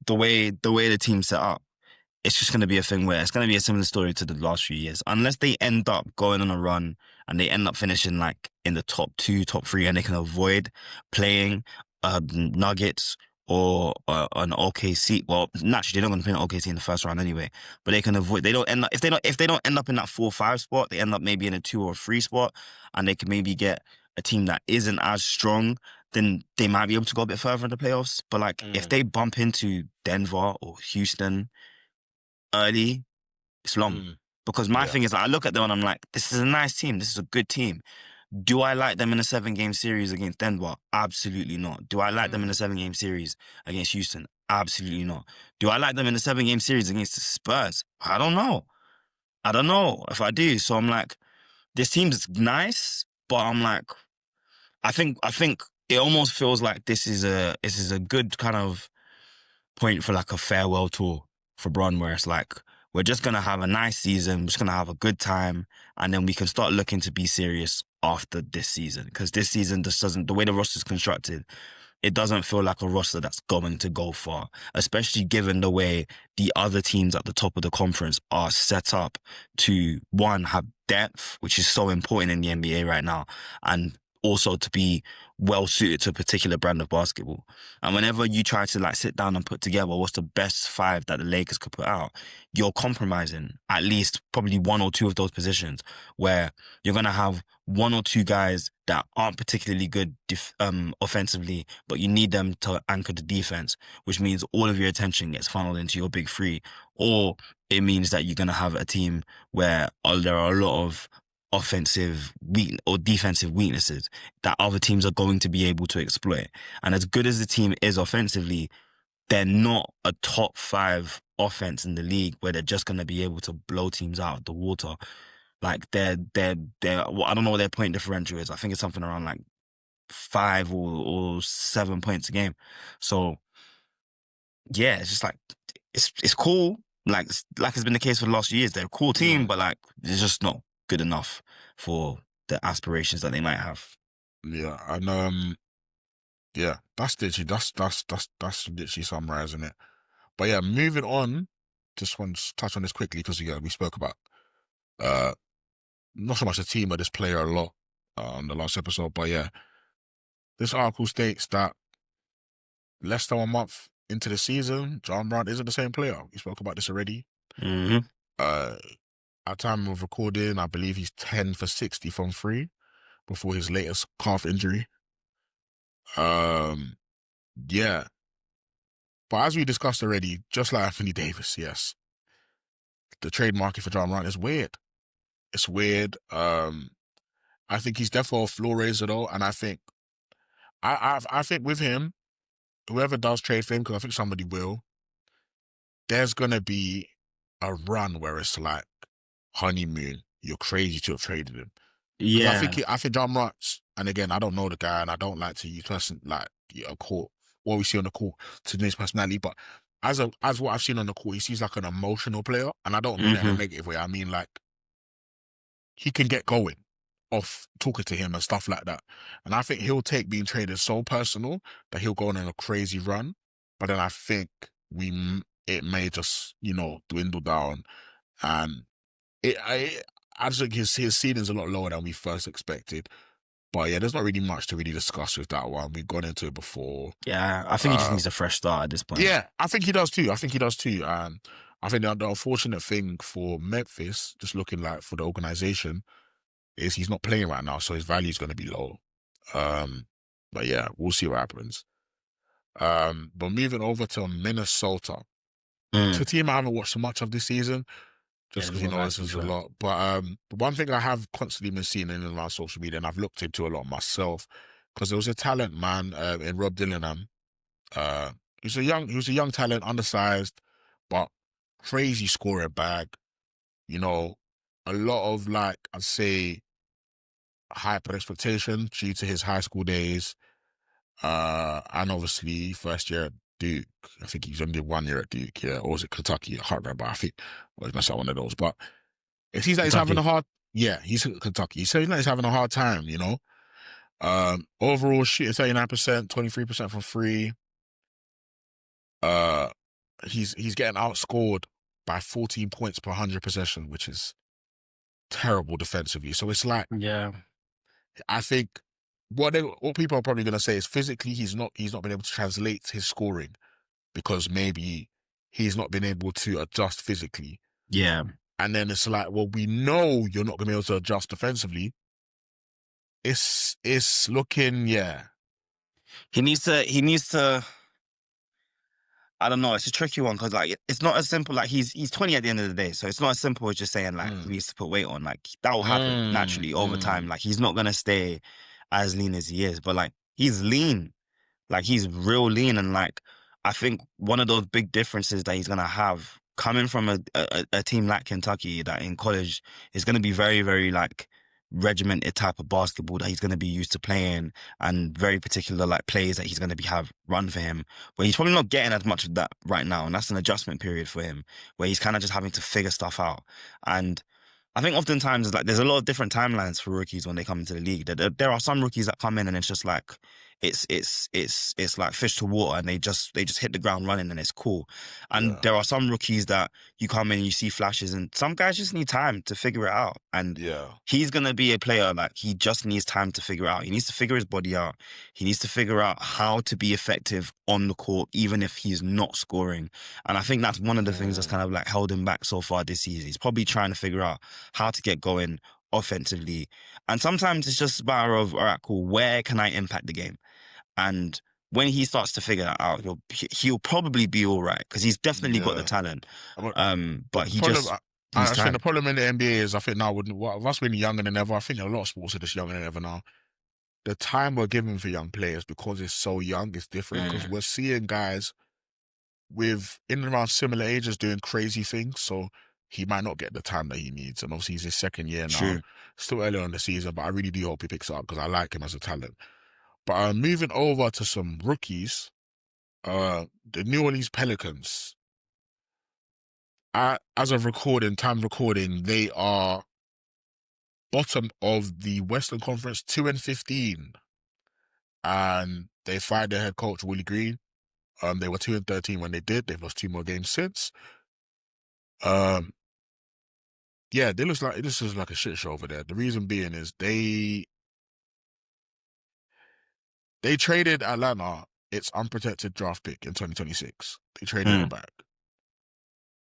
the way the team's set up, it's just going to be a thing where it's going to be a similar story to the last few years. Unless they end up going on a run and they end up finishing like in the top two, top three, and they can avoid playing Nuggets or an OKC. Well, naturally, they're not going to play an OKC in the first round anyway. But they can avoid. They don't end up if they don't end up in that 4-5 spot. They end up maybe in a 2 or 3 spot, and they can maybe get a team that isn't as strong. Then they might be able to go a bit further in the playoffs. But like if Mm, they bump into Denver or Houston early, it's long. mm, Because my yeah. thing is, like, I look at them and I'm like, this is a nice team. This is a good team. Do I like them in a 7-game series against Denver? Absolutely not. Do I like them in a Mm, 7-game series against Houston? Absolutely not. Do I like them in a 7-game series against the Spurs? I don't know. I don't know if I do. So I'm like, this team's nice, but I'm like, I think it almost feels like this is a good kind of point for like a farewell tour for Bron, where it's like we're just gonna have a nice season, we're just gonna have a good time, and then we can start looking to be serious after this season because this season just doesn't. The way the roster's constructed, it doesn't feel like a roster that's going to go far, especially given the way the other teams at the top of the conference are set up to, one, have depth, which is so important in the NBA right now, and also to be well suited to a particular brand of basketball. And whenever you try to like sit down and put together what's the best five that the Lakers could put out, you're compromising at least probably one or two of those positions where you're gonna have one or two guys that aren't particularly good offensively, but you need them to anchor the defense, which means all of your attention gets funneled into your big three. Or it means that you're gonna have a team where there are a lot of offensive weak or defensive weaknesses that other teams are going to be able to exploit. And as good as the team is offensively, they're not a top five offense in the league where they're just going to be able to blow teams out of the water. Like they're well, I don't know what their point differential is. I think it's something around like 5 or 7 points a game. So yeah, it's just like it's cool. Like it's been the case for the last few years. They're a cool team, Yeah, but like it's just not good enough for the aspirations that they might have. yeah, and yeah, that's literally that's literally summarizing it. But yeah, moving on, just want to touch on this quickly because yeah, we spoke about uh not so much the team but this player a lot on the last episode. But yeah, this article states that less than a month into the season, John Brown isn't the same player. We spoke about this already. Mm-hmm. Uh, at time of recording, I believe he's 10 for 60 from three before his latest calf injury. Um, yeah. But as we discussed already, just like Anthony Davis, yes, the trade market for John Brown is weird. It's weird. I think he's definitely a floor raiser though, and I think I think with him, whoever does trade for him, because I think somebody will, there's gonna be a run where it's like honeymoon. You're crazy to have traded him because Yeah. I think John Morant, and again, I don't know the guy, and I don't like to use a court what we see on the court to his personality, but as what I've seen on the court, he seems like an emotional player, and I don't mean it in a Mm-hmm. negative way. I mean like he can get going off talking to him and stuff like that. And I think he'll take being traded so personal that he'll go on a crazy run. But then I think it may just dwindle down, and I just think his ceiling's a lot lower than we first expected. But yeah, there's not really much to really discuss with that one. We've gone into it before. Yeah. I think he just Uh, needs a fresh start at this point. yeah, I think he does too. I think he does too. And I think the unfortunate thing for Memphis, just looking like for the organization, is he's not playing right now, so his value is going to be low. But yeah, we'll see what happens. But moving over to Minnesota, it's a Mm. team I haven't watched much of this season, Yeah, just I'm because not gonna lie this to you, is a sir. lot. But the one thing I have constantly been seeing in and around social media, and I've looked into a lot myself, because there was a talent man in Rob Dillingham. Uh, he was a young talent, undersized, but crazy scorer bag. You know, a lot of like I'd say hyper expectation due to his high school days. And obviously first year at Duke. I think he's only did 1 year at Duke, yeah, or was it Kentucky? I can't remember. I think well, it's not one of those. But it seems like he's having a Kentucky. hard. Yeah, he's at Kentucky. He says like he's having a hard time. Overall shooting 39%, 23% from three. Uh, he's getting outscored by 14 points per 100 possession, which is terrible defensively. So it's like Yeah. I think what people are probably going to say is physically he's not been able to translate his scoring because maybe he's not been able to adjust physically. Yeah. And then it's like, well, we know you're not going to be able to adjust defensively. It's looking, yeah. He needs to I don't know. It's a tricky one because like it's not as simple. Like he's 20 at the end of the day, so it's not as simple as just saying like he Mm, needs to put weight on. Like that will happen mm, naturally over time. mm. Like he's not gonna stay as lean as he is, but like he's lean. Like he's real lean, and like I think one of those big differences that he's gonna have coming from a team like Kentucky that in college is gonna be very, very like regimented type of basketball that he's gonna be used to playing, and very particular like plays that he's gonna be have run for him. But he's probably not getting as much of that right now, and that's an adjustment period for him where he's kind of just having to figure stuff out. And I think oftentimes like there's a lot of different timelines for rookies when they come into the league. There are some rookies that come in and it's just like it's like fish to water, and they just hit the ground running, and it's cool. And Yeah. there are some rookies that you come in and you see flashes, and some guys just need time to figure it out. And Yeah. he's gonna be a player like he just needs time to figure it out. He needs to figure his body out. He needs to figure out how to be effective on the court, even if he's not scoring. And I think that's one of the things that's Mm, kind of like held him back so far this season. He's probably trying to figure out how to get going offensively. And sometimes it's just a matter of, all right, cool, where can I impact the game? And when he starts to figure that out, he'll probably be all right because he's definitely got the yeah. talent. But But the he problem, just I needs I think the time. problem in the NBA is I think now with us being younger than ever, I think a lot of sports are just younger than ever now. The time we're giving for young players because it's so young is different because Mm, we're seeing guys with in and around similar ages doing crazy things. So he might not get the time that he needs. And obviously he's his second year now, true. still early on in the season, but I really do hope he picks it up because I like him as a talent. But moving over to some rookies, the New Orleans Pelicans. As of recording, time recording, they are bottom of the Western Conference, 2-15, and they fired their head coach Willie Green. They were 2-13 when they did. They've lost two more games since. Um, yeah, this is like a shit show over there. The reason being is they traded Atlanta its unprotected draft pick in 2026. They traded it Mm, back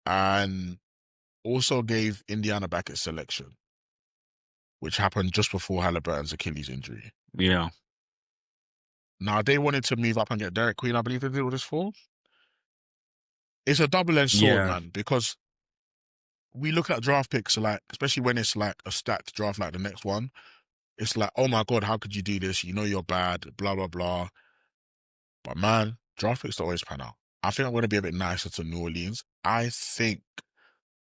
and also gave Indiana back its selection, which happened just before Halliburton's Achilles injury. yeah. Now they wanted to move up and get Derek Queen, I believe they did all this for. It's a double-edged sword, Yeah. man, because we look at draft picks like, especially when it's like a stacked draft like the next one, it's like, oh my God, how could you do this? You know you're bad, blah, blah, blah. But man, draft picks don't always pan out. I think I'm going to be a bit nicer to New Orleans. I think,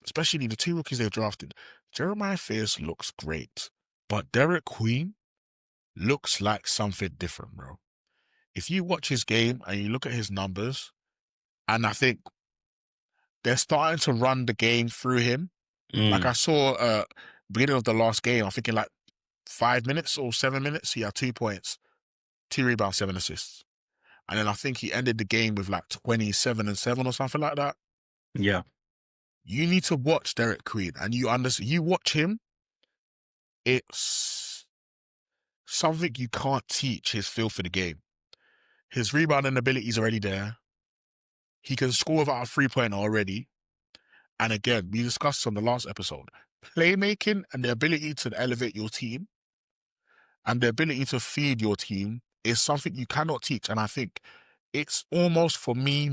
especially the two rookies they've drafted, Jeremiah Fierce looks great, but Derek Queen looks like something different, bro. If you watch his game and you look at his numbers, and I think they're starting to run the game through him. Like Mm, I saw beginning of the last game, I'm thinking like 5 minutes or 7 minutes, he had 2 points, two rebounds, seven assists. And then I think he ended the game with like 27 and 7 or something like that. yeah. You need to watch Derek Queen and you understand, you watch him, it's something you can't teach his feel for the game. His rebounding ability is already there. He can score without a 3-pointer already. And again, we discussed on the last episode, playmaking and the ability to elevate your team and the ability to feed your team is something you cannot teach. And I think it's almost for me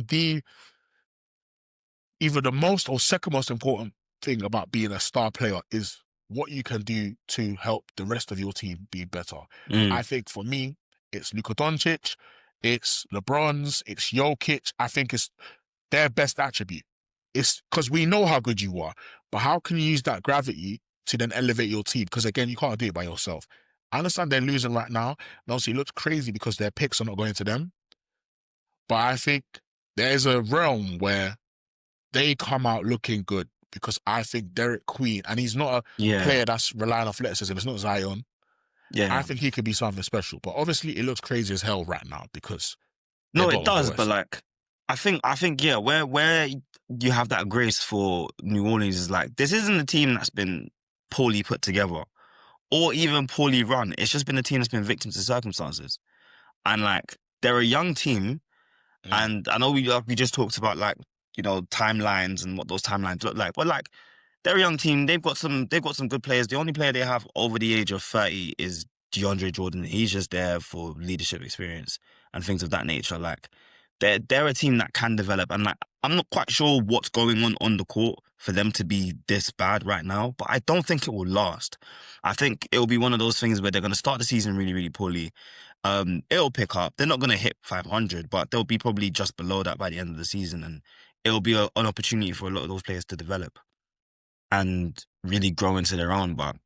either the most or second most important thing about being a star player is what you can do to help the rest of your team be better. I Mm, think for me, it's Luka Doncic, it's LeBron's, it's Jokic. I think it's their best attribute. It's because we know how good you are, but how can you use that gravity to then elevate your team? Because again, you can't do it by yourself. I understand they're losing right now, and obviously it looks crazy because their picks are not going to them. But I think there's a realm where they come out looking good because I think Derek Queen, and he's not a yeah. player that's relying on athleticism. It's not Zion. I Yeah. think he could be something special. But obviously, it looks crazy as hell right now because they're No, it bottom of the does, but West. like, I think, yeah, where you have that grace for New Orleans is like this isn't a team that's been poorly put together or even poorly run. It's just been a team that's been victim to circumstances, and like they're a young team. Mm, And I know we just talked about like timelines and what those timelines look like, but like they're a young team. They've got some good players. The only player they have over the age of 30 is DeAndre Jordan. He's just there for leadership experience and things of that nature. Like they're a team that can develop, and like I'm not quite sure what's going on the court for them to be this bad right now, but I don't think it will last. I think it will be one of those things where they're going to start the season really, really poorly. It'll pick up. They're not going to hit 500, but they'll be probably just below that by the end of the season, and it'll be an opportunity for a lot of those players to develop and really grow into their own. But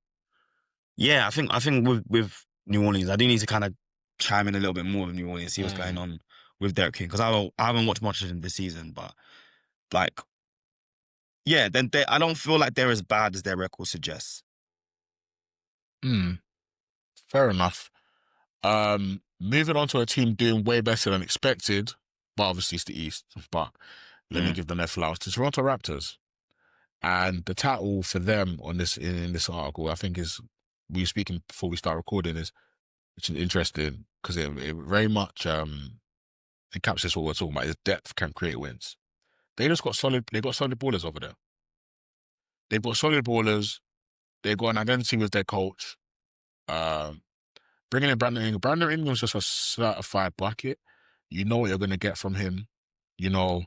yeah, I think with New Orleans, I do need to kind of chime in a little bit more with New Orleans, see what's going mm, on with Derek King because I haven't watched much of him this season, but like yeah, then I don't feel like they're as bad as their record suggests. mm. Fair enough. moving on to a team doing way better than expected, but obviously it's the East. But let me Mm. give them their flowers to Toronto Raptors. And the title for them on this in this article, I think is we were speaking before we start recording is which is interesting because it very much encapsulates what we're talking about is depth can create wins. They got solid ballers over there. They've got solid ballers. They've got an identity with their coach. Um, bringing in Brandon Ingram. Brandon Ingram's just a certified bucket. You know what you're going to get from him. You know,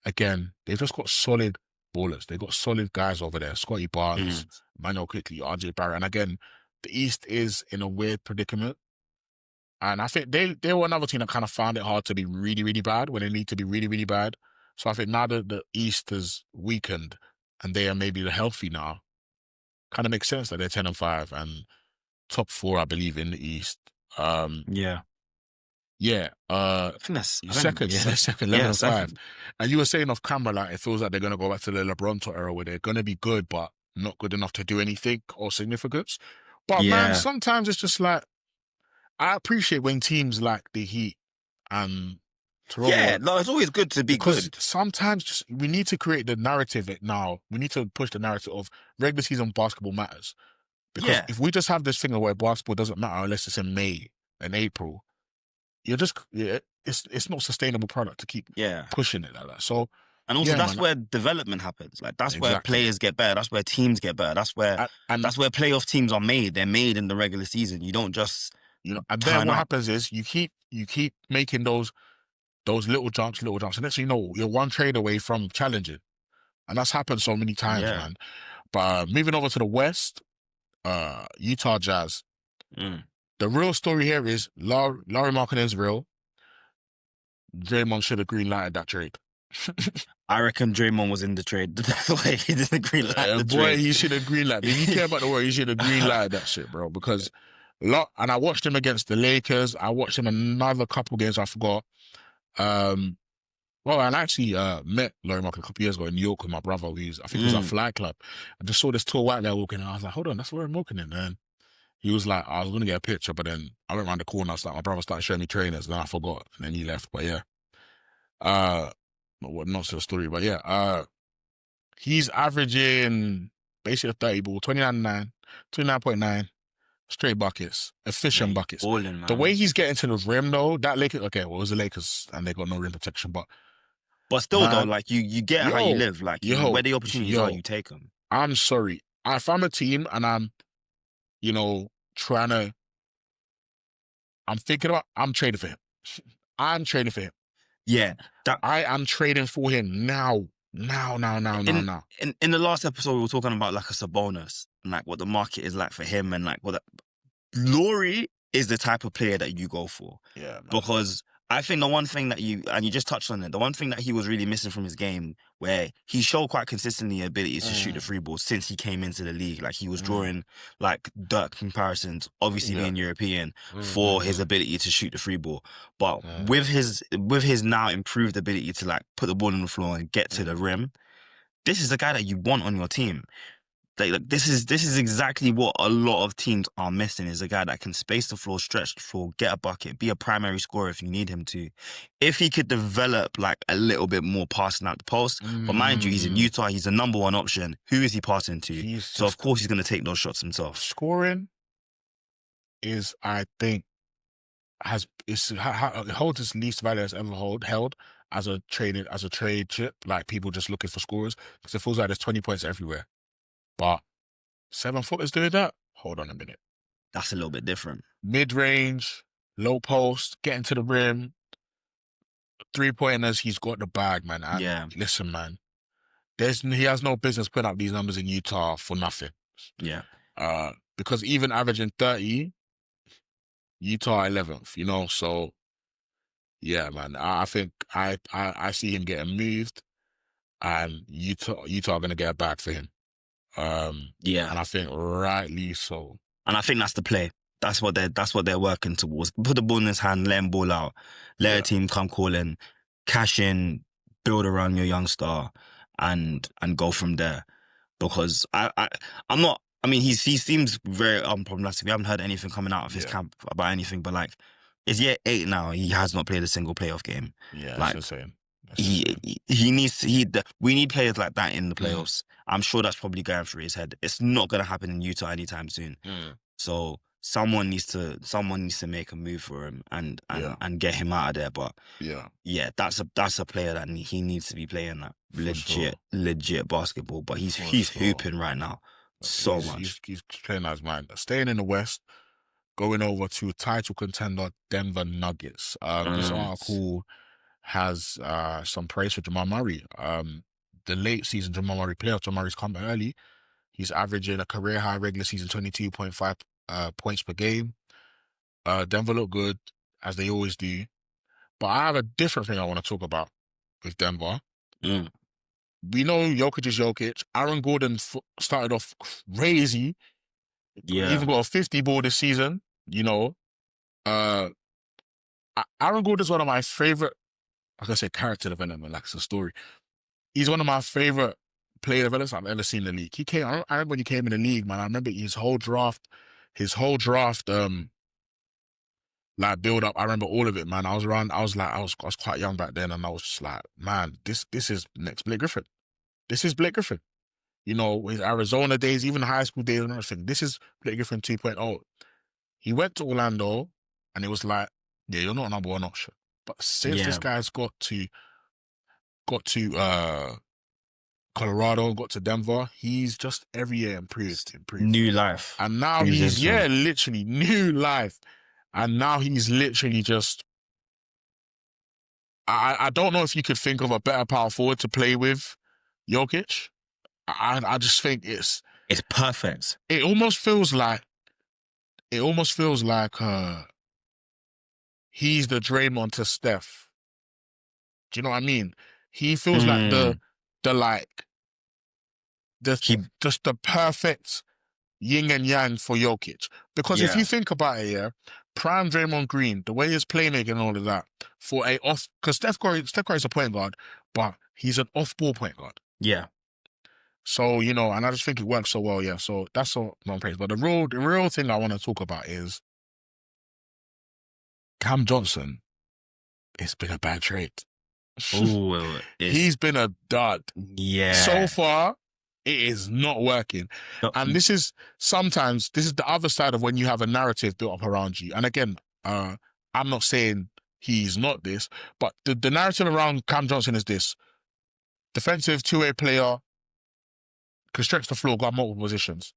again, they've just got solid ballers. They've got solid guys over there. Scotty Barnes, Mm. Manuel Quickly, RJ Barrett. And again, the East is in a weird predicament. And I think they were another team that kind of found it hard to be really, really bad when they need to be really, really bad. So I think now that the East has weakened and they are maybe the healthy now, kind of makes sense that they're 10-5 and top four, I believe, in the East. Yeah. Yeah, I think, yeah. second, 11 Yeah, and 5. second. And you were saying off camera, like, it feels like they're going to go back to the LeBron era where they're going to be good, but not good enough to do anything or significance. But man, Yeah. sometimes it's just like, I appreciate when teams like the Heat and Yeah, Toronto, no, it's always good to be because good. sometimes just we need to create the narrative now. We need to push the narrative of regular season basketball matters. Because Yeah. if we just have this thing where basketball doesn't matter unless it's in May and April, it's not a sustainable product to keep Yeah. pushing it like that. So And also yeah, that's man, where development happens. Like that's where exactly. players get better. That's where teams get better. And That's where playoff teams are made. They're made in the regular season. You don't just and then turn what up. happens is you keep making those little jumps, and next thing you know, you're one trade away from challenging, and that's happened so many times, Yeah. man. But moving over to the West, Utah Jazz. Mm. The real story here is Larry Markkanen's real. Draymond should have green lighted that trade. I reckon Draymond was in the trade. That's why he didn't green light the Boy, trade. he should have green lighted. If you care about the world, he should have green lighted that shit, bro. Because and I watched him against the Lakers. I watched him another couple games. I forgot. Um, well, I actually met Larry Mark a couple years ago in New York with my brother. I think he was at Mm. Fly Club. I just saw this tall white guy walking, and I was like, "Hold on, that's Larry Mark." And then he was like, "I was gonna get a picture, but then I went around the corner. My brother started showing me trainers, and then I forgot, and then he left. But yeah, uh, not to the story, but yeah, he's averaging basically a 30 ball, 29.9, 29.9 straight buckets, Yeah, efficient he's buckets. balling, The way man. he's getting to the rim though, that Lakers, okay, well, it was the Lakers and they got no rim protection, but But still, though, man, like you get how you yo, live. Like where yo, the opportunities are, yo, you take them. I'm sorry. If I'm a team and you know, trying to, I'm trading for him. I'm trading for him. Yeah, that I am trading for him now. Now, now, now, now, in now. in the last episode we were talking about like a Sabonis and like what the market is like for him and like Laurie is the type of player that you go for Yeah, man. because I think the one thing that you just touched on it, the one thing that he was really missing from his game, where he showed quite consistently abilities to shoot the free ball since he came into the league. Like he was drawing like Dirk comparisons, obviously Yeah. being European, Mm, for mm, his mm. ability to shoot the free ball. But Mm. with his now improved ability to like put the ball on the floor and get to the rim, this is the guy that you want on your team. Like this is exactly what a lot of teams are missing, is a guy that can space the floor, stretch the floor, get a bucket, be a primary scorer if you need him to. If he could develop like a little bit more passing out the post, but mind you, he's in Mm. Utah, he's the number one option. Who is he passing to? He's So of just course he's going to take those shots himself. scoring is, I think, it holds its least value it's ever held as a trade chip. Like people just looking for scorers because it feels like there's 20 points everywhere. But 7-footers doing that. Hold on a minute. That's a little bit different. Mid range, low post, getting to the rim, 3-pointers. He's got the bag, man. And Yeah. listen, man, he has no business putting up these numbers in Utah for nothing. Yeah. Because even averaging 30, Utah 11th, you know, so yeah, man. I think I see him getting moved and Utah are gonna get a bag for him. Yeah. And I think rightly so. And I think that's the play. That's what they're working towards. Put the ball in his hand, let him ball out, let Yeah. a team come calling, cash in, build around your young star, and go from there. Because I'm not. I mean, he seems very unproblematic. We haven't heard anything coming out of his Yeah. camp about anything, but like It's year 8 now. He has not played a single playoff game. Yeah, that's Like insane. That's he insane. he needs we need players like that in the Mm, playoffs. I'm sure that's probably going through his head. It's not gonna happen in Utah anytime soon. mm. So someone needs to make a move for him and Yeah, get him out of there. But yeah, yeah, that's a player that he needs to be playing like for sure, legit basketball. But for he's sure. hooping right now so He's much. he's he's playing out his mind. Staying in the West, going over to title contender Denver Nuggets. This Mm, article has some praise for Jamal Murray. The late season Jamal Murray playoff, Jamal Murray's come early. He's averaging a career high regular season 22.5 points per game. Denver look good as they always do, but I have a different thing I want to talk about with Denver. mm, We know Jokic is Jokic. Aaron Gordon started off crazy. yeah, Even got a 50 ball this season. You know, uh, Aaron Gordon's one of my favorite. Like I said, character development, like it's a story. He's one of my favorite player developers I've ever seen in the league. He came. I remember when he came in the league, man. I remember his whole draft, like build up. I remember all of it, man. I was around. I was quite young back then, and I was just like, man, this is next Blake Griffin. This is Blake Griffin. You know, his Arizona days, even high school days and everything. This is Blake Griffin 2.0. He went to Orlando, and it was like, yeah, you're not a number one option. But since this yeah. guy's got to Colorado, got to Denver, he's just every year improved. New life And now breathed he's, into him. literally new life. And now he's literally just, I don't know if you could think of a better power forward to play with Jokic. I just think It's perfect. it almost feels like, he's the Draymond to Steph. Do you know what I mean? He feels like Mm, the like, the, he just the perfect yin and yang for Jokic. Because if yeah you think about it, yeah, prime Draymond Green, the way he's playmaking and all of that, for a off, because Steph Curry's a point guard, but he's an off-ball point guard. yeah. So, you know, and I just think it works so well, yeah. So that's all my praise. But the real thing I want to talk about is Cam Johnson. It's been a bad trade. Oh, He's been a dud. So yeah. far, it is not working. No, And this is the other side of when you have a narrative built up around you. And again, I'm not saying he's not this, but the narrative around Cam Johnson is this: defensive two-way player, can stretch the floor, got multiple positions.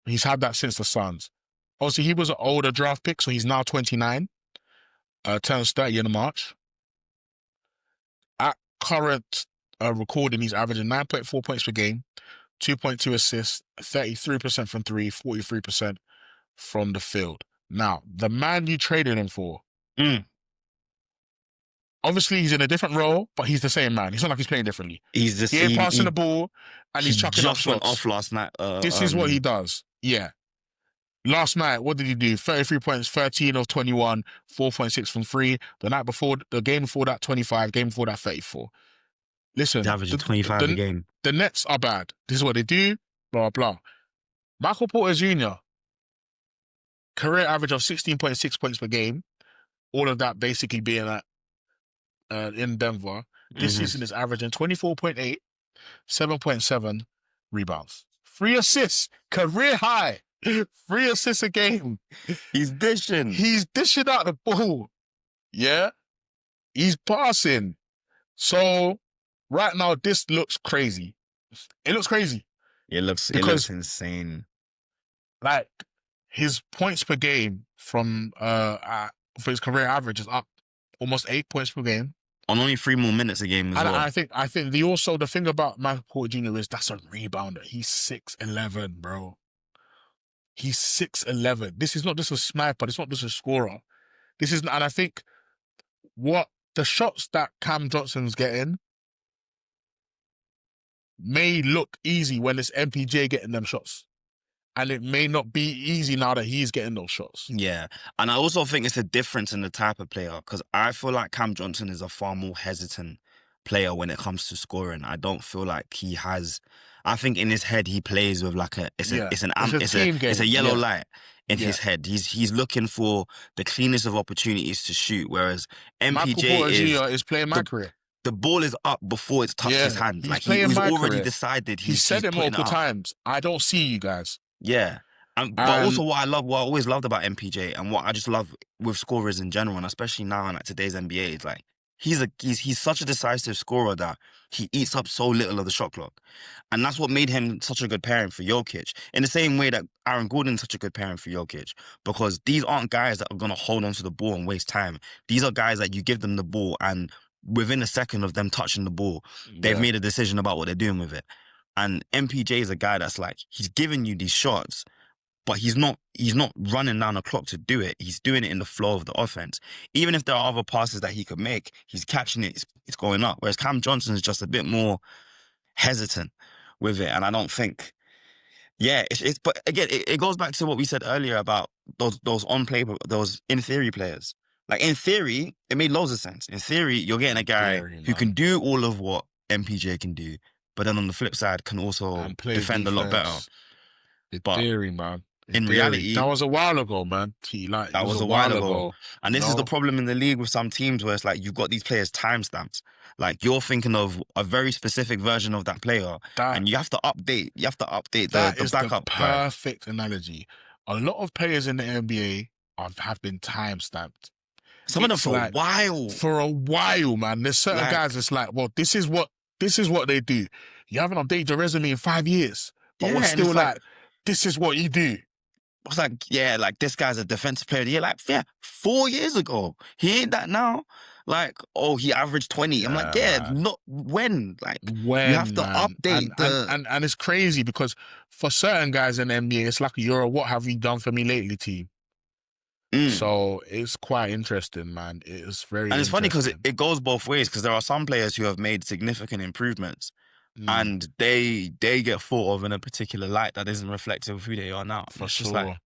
He's had that since the Suns. Obviously, he was an older draft pick, so he's now 29, turns 30 in March. At current recording, he's averaging 9.4 points per game, 2.2 assists, 33% from three, 43% from the field. Now, the man you traded him for, mm, obviously he's in a different role, but he's the same man. It's not like he's playing differently. he's just He ain't passing the ball and he he's chucking up just went shots. off last night. This is what he does. Yeah. Last night, what did he do? 33 points, 13 of 21, 4.6 from three. The game before that, 25. Game before that, 34. He's Listen, averaging 25 a game. the Nets are bad. This is what they do, blah, blah. Michael Porter Jr., career average of 16.6 points per game. All of that basically being at in Denver. This Hmm. season is averaging 24.8, 7.7 rebounds. 3 assists, career high. 3 assists a game. He's dishing. He's dishing out the ball. Yeah? He's passing. So, right now, this looks crazy. It looks crazy. It looks Because, insane. like, his points per game from for his career average is up almost 8 points per game. On only 3 more minutes a game as And well. I think the thing about Michael Porter Jr. is that's a rebounder. He's 6'11", bro. He's 6'11". This is not just a sniper. It's not just a scorer. And I think what the shots that Cam Johnson's getting may look easy when it's MPJ getting them shots. And it may not be easy now that he's getting those shots. Yeah. And I also think it's a difference in the type of player because I feel like Cam Johnson is a far more hesitant player when it comes to scoring. I don't feel like he has. I think in his head he plays with like a it's a Yeah, it's an it's am a team it's a game. yellow Yeah, light in yeah. his head. He's looking for the cleanest of opportunities to shoot, whereas Michael MPJ Porter is Jr. is playing my the career. the ball is up before it's touched his Yeah, hand. he's Like playing he's my already career. decided He he's said it putting it multiple up. times. I don't see you guys. Yeah. But also And what I always loved about MPJ and what I just love with scorers in general, and especially now in like today's NBA, is like he's such a decisive scorer that he eats up so little of the shot clock. And that's what made him such a good pairing for Jokic. In the same way that Aaron Gordon's such a good pairing for Jokic. Because these aren't guys that are gonna hold onto the ball and waste time. These are guys that you give them the ball and within a second of them touching the ball, they've yeah, made a decision about what they're doing with it. And MPJ is a guy that's like, he's giving you these shots but he's not running down the clock to do it. He's doing it in the flow of the offense. Even if there are other passes that he could make, he's catching it, it's going up. Whereas Cam Johnson is just a bit more hesitant with it. And I don't think, yeah, it's but again, it goes back to what we said earlier about those on paper, those in theory players. Like in theory, it made loads of sense. In theory, you're getting a guy theory, who can man. do all of what MPJ can do, but then on the flip side can also And play defend a lot better. defense. In But theory, man. In in theory. That reality, was a while ago, man. Like it that was was a a while while ago. ago. And You this is the know? problem in the league with some teams where it's like you've got these players timestamped. Like you're thinking of a very specific version of that player That and you have to update that the is the backup guy. perfect analogy. A lot of players in the NBA have been time stamped. Some of them It's for a like while. for a while, man. There's certain guys. Like, It's like, well, this is what they do. You haven't updated your resume in 5 years, but we're yeah, and still like, this is what you do. it's like, yeah, like this guy's a defensive player of the year. Like, yeah, 4 years ago. He ain't that now. Like, oh, he averaged 20. I'm like, Yeah, yeah, man. not when. Like, you have When, to man, and update and the and and it's crazy because for certain guys in the NBA, it's like you're a "what have you done for me lately" team. mm. So it's quite interesting, man. It is And very it's funny because interesting. it goes both ways because there are some players who have made significant improvements Mm, and they get thought of in a particular light that isn't reflective of who they are now. And for it's just like sure.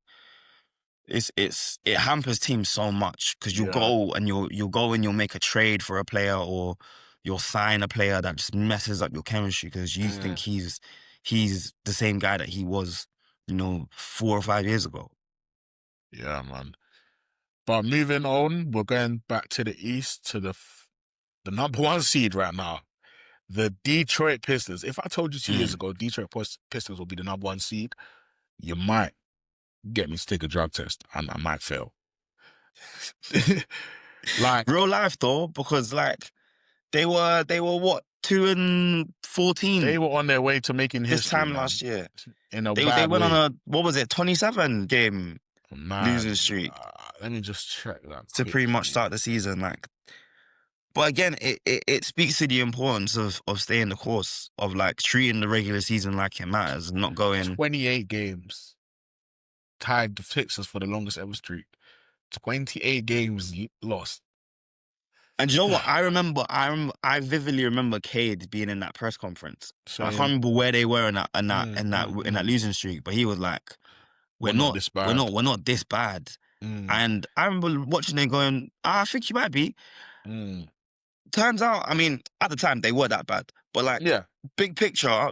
it hampers teams so much because you'll Yeah, go and you'll go and you'll make a trade for a player or you'll sign a player that just messes up your chemistry because you think yeah, he's the same guy that he was, 4 or 5 years ago. yeah, man. But moving on, we're going back to the East to the number one seed right now, the Detroit Pistons. If I told you 2 years Mm. ago Detroit Pistons will be the number one seed, you might get me to take a drug test and I might fail. Like Real life though, because like they were what 2-14 they were on their way to making this history, time man, last year. in a They bad went on way. a what was it 27 game losing Man, streak let me just check that to pretty much quickly. start the season. Like, but again, it speaks to the importance of staying the course of like treating the regular season like it matters, and not going. 28 games tied the Sixers for the longest ever streak. 28 games lost. And you know what? I vividly remember Cade being in that press conference. I can't Saying, remember where they were in that in that mm, in that mm, in that mm, losing streak, but he was like, "We're we're not not, this we're bad. not, we're not this bad." Mm, And I remember watching it going, I think you might be. mm. Turns out, I mean, at the time they were that bad, but like Yeah, big picture,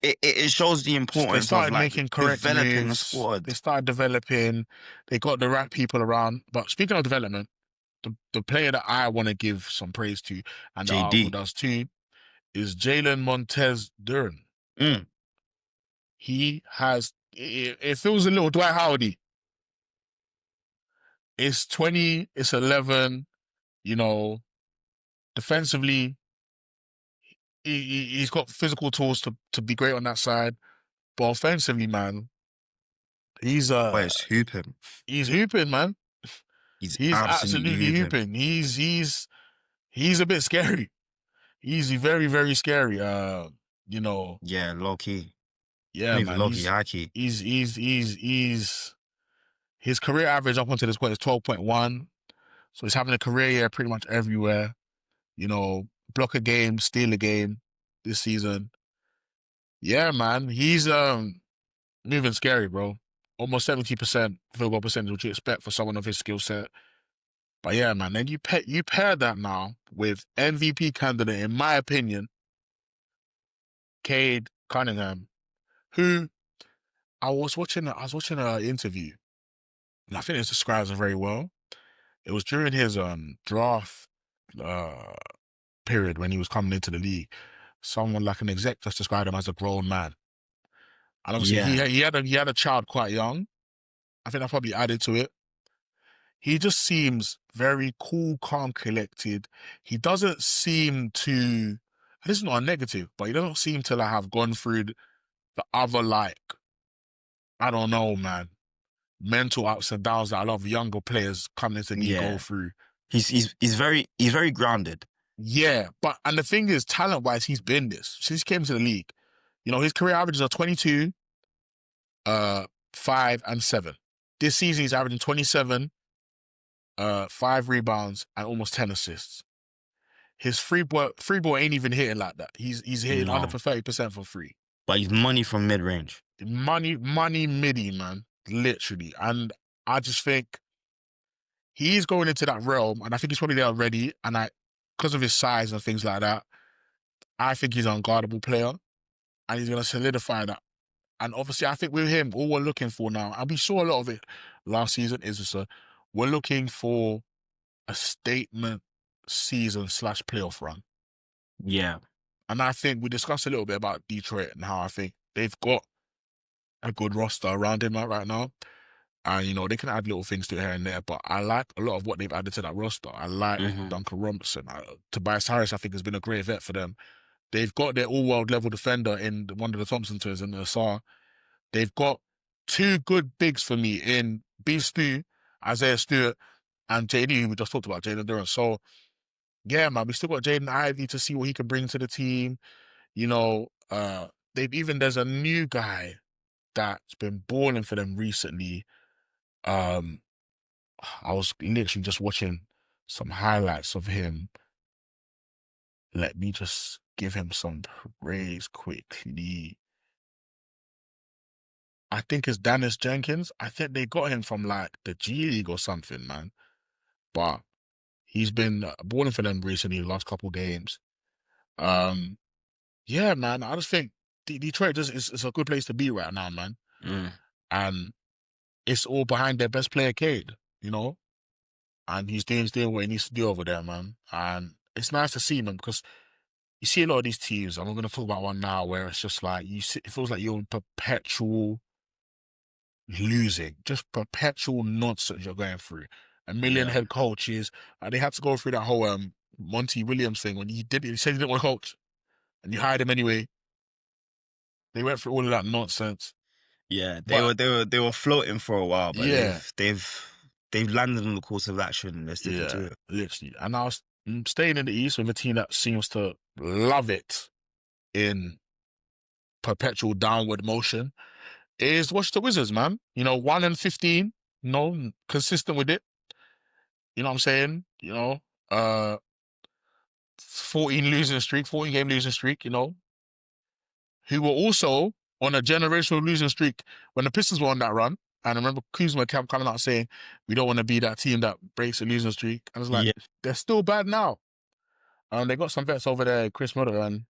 it shows the they importance of started like making correct developing a moves. They squad. started developing. They got the right people around. But speaking of development, the player that I want to give some praise to, and the article JD. does too, is Jalen Montez Duran. Mm. He has, it feels a little Dwight Howard. It's 20, it's 11, you know, defensively, he's got physical tools to be great on that side. But offensively, man, he's Boy, it's hooping. he's hooping, man. He's He's absolutely absolutely hooping. hooping. He's a bit scary. He's very, very scary. You know, Yeah, low key. yeah, Not even man. low key, high key. He's his career average up until this point is 12.1. So he's having a career year pretty much everywhere. You know, block a game, steal a game this season. Yeah, man. He's moving scary, bro. Almost 70% field goal percentage, which you expect for someone of his skill set. But yeah, man, then you pair that now with MVP candidate, in my opinion, Cade Cunningham, who I was watching an interview, and I think it describes him very well. It was during his draft uh period when he was coming into the league. Someone like an exec just described him as a grown man. And obviously Yeah, he had a child quite young. I think that probably added to it. He just seems very cool, calm, collected. He doesn't seem to, and this is not a negative, but he doesn't seem to like have gone through the other like, I don't know, man, mental ups and downs that a lot of younger players coming into the league go yeah. through. He's very grounded. Yeah, but and the thing is, talent wise, he's been this since he came to the league. You know, his career averages are 22, 5 and 7. This season he's averaging 27, 5 rebounds and almost 10 assists. His free ball ain't even hitting like that. He's hitting under No, for 30% for free. but he's money from mid range. Money midi, man. Literally. And I just think he's going into that realm, and I think he's probably there already. And because of his size and things like that, I think he's an unguardable player, and he's gonna solidify that. And obviously, I think with him, all we're looking for now, and we saw a lot of it last season, is just we're looking for a statement season slash playoff run. Yeah. And I think we discussed a little bit about Detroit and how I think they've got a good roster around him right now. And, you know, they can add little things to it here and there, but I like a lot of what they've added to that roster. I like Hmm. Duncan Robinson. Tobias Harris, I think, has been a great vet for them. They've got their all-world level defender in one of the Thompson twins in the SAR. They've got two good bigs for me in B. Stu, Isaiah Stewart, and JD, who we just talked about, Jaden Durant. So, yeah, man, we still got Jaden Ivey to see what he can bring to the team. You know, there's a new guy that's been balling for them recently. Um, I was literally just watching some highlights of him. Let me just give him some praise quickly. I think it's Dennis Jenkins. I think they got him from like the G League or something, man. But he's been balling for them recently, the last couple games. Um, yeah, man. I just think Detroit is a good place to be right now, man. Mm. And it's all behind their best player, Cade. You know, and he's doing what he needs to do over there, man. And it's nice to see, man, because you see a lot of these teams, and I'm going to talk about one now where it's just like it feels like you're in perpetual losing, just perpetual nonsense you're going through. A million Yeah. head coaches, they had to go through that whole Monty Williams thing when he said he didn't want to coach, and you hired him anyway. They went through all of that nonsense, Yeah, they but were they were they were floating for a while, but yeah, they've landed on the course of action. They're sticking yeah, to it. literally. And I was staying in the East with a team that seems to love it in perpetual downward motion is watch the Wizards, man. You know, 1-15, consistent with it. You know what I'm saying? 14 game losing streak, who were also on a generational losing streak when the Pistons were on that run. And I remember Kuzma kept coming out saying, we don't want to be that team that breaks a losing streak. And it's like, Yeah, they're still bad now. They got some vets over there, Chris Miller and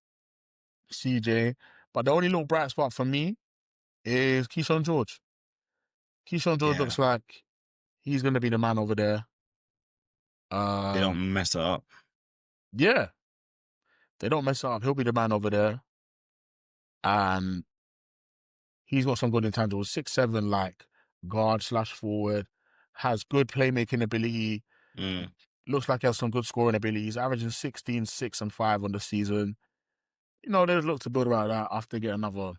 CJ. But the only little bright spot for me is Keyshawn George. Keyshawn George yeah. looks like he's going to be the man over there. They Um, don't mess it up. yeah, they don't mess up. He'll be the man over there. And he's got some good intangibles. 6'7", like guard slash forward, has good playmaking ability. Mm. Looks like he has some good scoring ability. He's averaging 16, 6, and 5 on the season. There's look to build around that after get another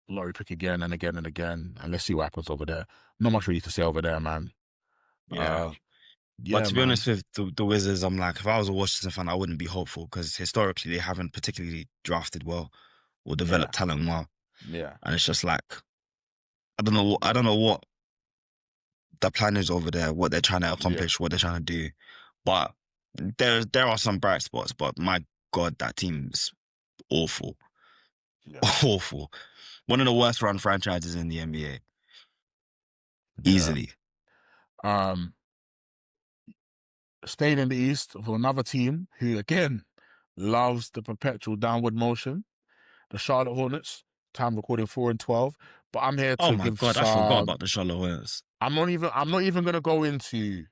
lottery pick again and again and again. And let's see what happens over there. Not much really to say over there, man. Yeah. Uh, But yeah, to be man. honest with the Wizards, I'm like, if I was a Washington fan, I wouldn't be hopeful because historically they haven't particularly drafted well or Yeah, developed talent well. yeah, And it's just like I don't know what the plan is over there, what they're trying to yeah, accomplish, what they're trying to do. But there are some bright spots, but my God, that team is awful. yeah, Awful. One of the worst run franchises in the NBA. yeah. Easily. Um, staying in the East for another team who, again, loves the perpetual downward motion. The Charlotte Hornets. Time recording 4-12. But I'm here Oh to my give God, I forgot some. about the Charlotte Hornets. I'm not even gonna go into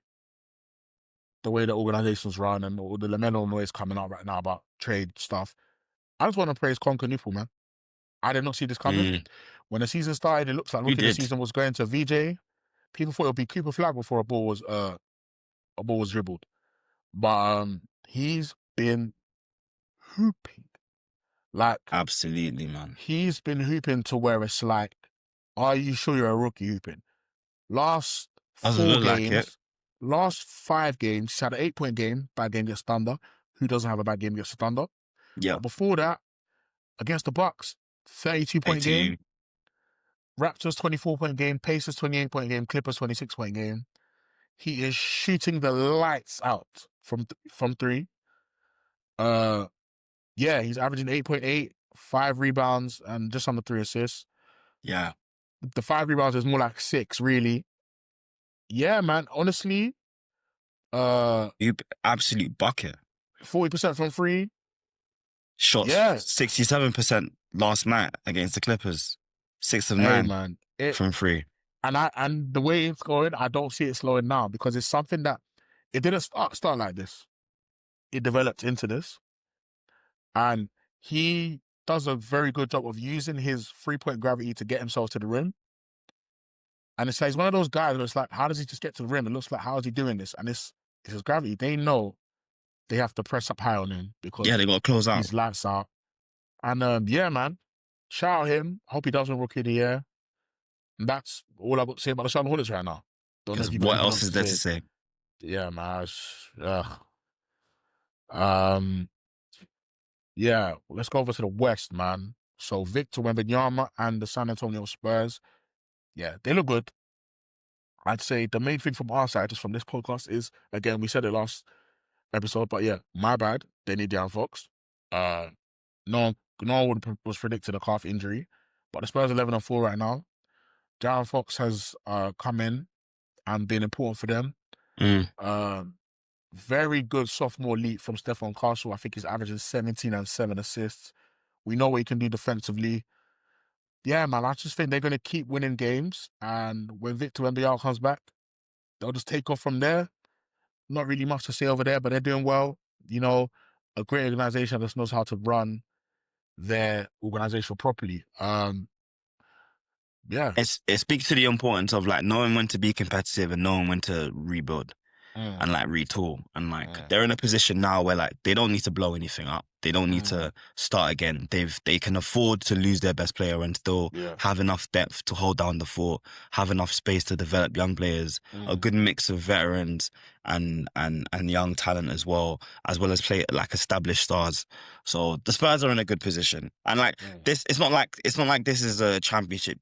the way the organizations run and all the LaMelo noise coming out right now about trade stuff. I just want to praise Conker Newport, man. I did not see this coming. Mm, When the season started, it looks like you rookie of the did. season was going to VJ. People thought it would be Cooper Flag before a ball was dribbled. But he's been hooping. Like, Absolutely, man. he's been hooping to where it's like, are you sure you're a rookie hooping? Last Doesn't four look like it. games, last 5 games, he's had an 8-point game, bad game against Thunder. Who doesn't have a bad game against the Thunder? Yeah, But before that, against the Bucks, 32-point game. 82. Raptors 24-point game, Pacers 28-point game, Clippers 26-point game. He is shooting the lights out from three. Yeah, he's averaging 8.8, 5 rebounds, and just under 3 assists. Yeah, The 5 rebounds is more like 6, really. Yeah, man. Honestly, uh, you absolute bucket. 40% from free. Shots Yeah. 67% last night against the Clippers. 6 of Hey, 9 man. It from 3. and the way it's going, I don't see it slowing down because it's something that it didn't start like this. It developed into this, and he does a very good job of using his 3-point gravity to get himself to the rim. And it's like he's one of those guys where it's like, how does he just get to the rim? It looks like, how is he doing this? And it's his gravity. They know they have to press up high on him Yeah, because they got to close out. he's lights out. And yeah, man, shout out him. Hope he does win Rookie of the Year. And that's all I've got to say about the Charlotte Hornets right now. Don't know Because if you got what anything else else is to there to say. say? Yeah, man. Um, yeah, let's go over to the West, man. So Victor Wembanyama and the San Antonio Spurs. Yeah, they look good. I'd say the main thing from our side, just from this podcast, is again we said it last episode, but yeah, my bad. They need De'Aaron Fox. Uh, no one was predicted a calf injury, but the Spurs 11-4 right now. De'Aaron Fox has come in and been important for them. Mm. Very good sophomore leap from Stephon Castle. I think he's averaging 17 and 7 assists. We know what he can do defensively. Yeah, man, I just think they're going to keep winning games. And when Victor Wembanyama comes back, they'll just take off from there. Not really much to say over there, but they're doing well. You know, a great organization that knows how to run their organization properly. Yeah. It speaks to the importance of like knowing when to be competitive and knowing when to rebuild Mm, and like retool. And like mm, they're in a position now where like they don't need to blow anything up. They don't need mm. to start again. They can afford to lose their best player and still Yeah. have enough depth to hold down the fort, have enough space to develop young players, a Mm, good mix of veterans and young talent as well as play like established stars. So the Spurs are in a good position. And like mm. this, it's not like this is a championship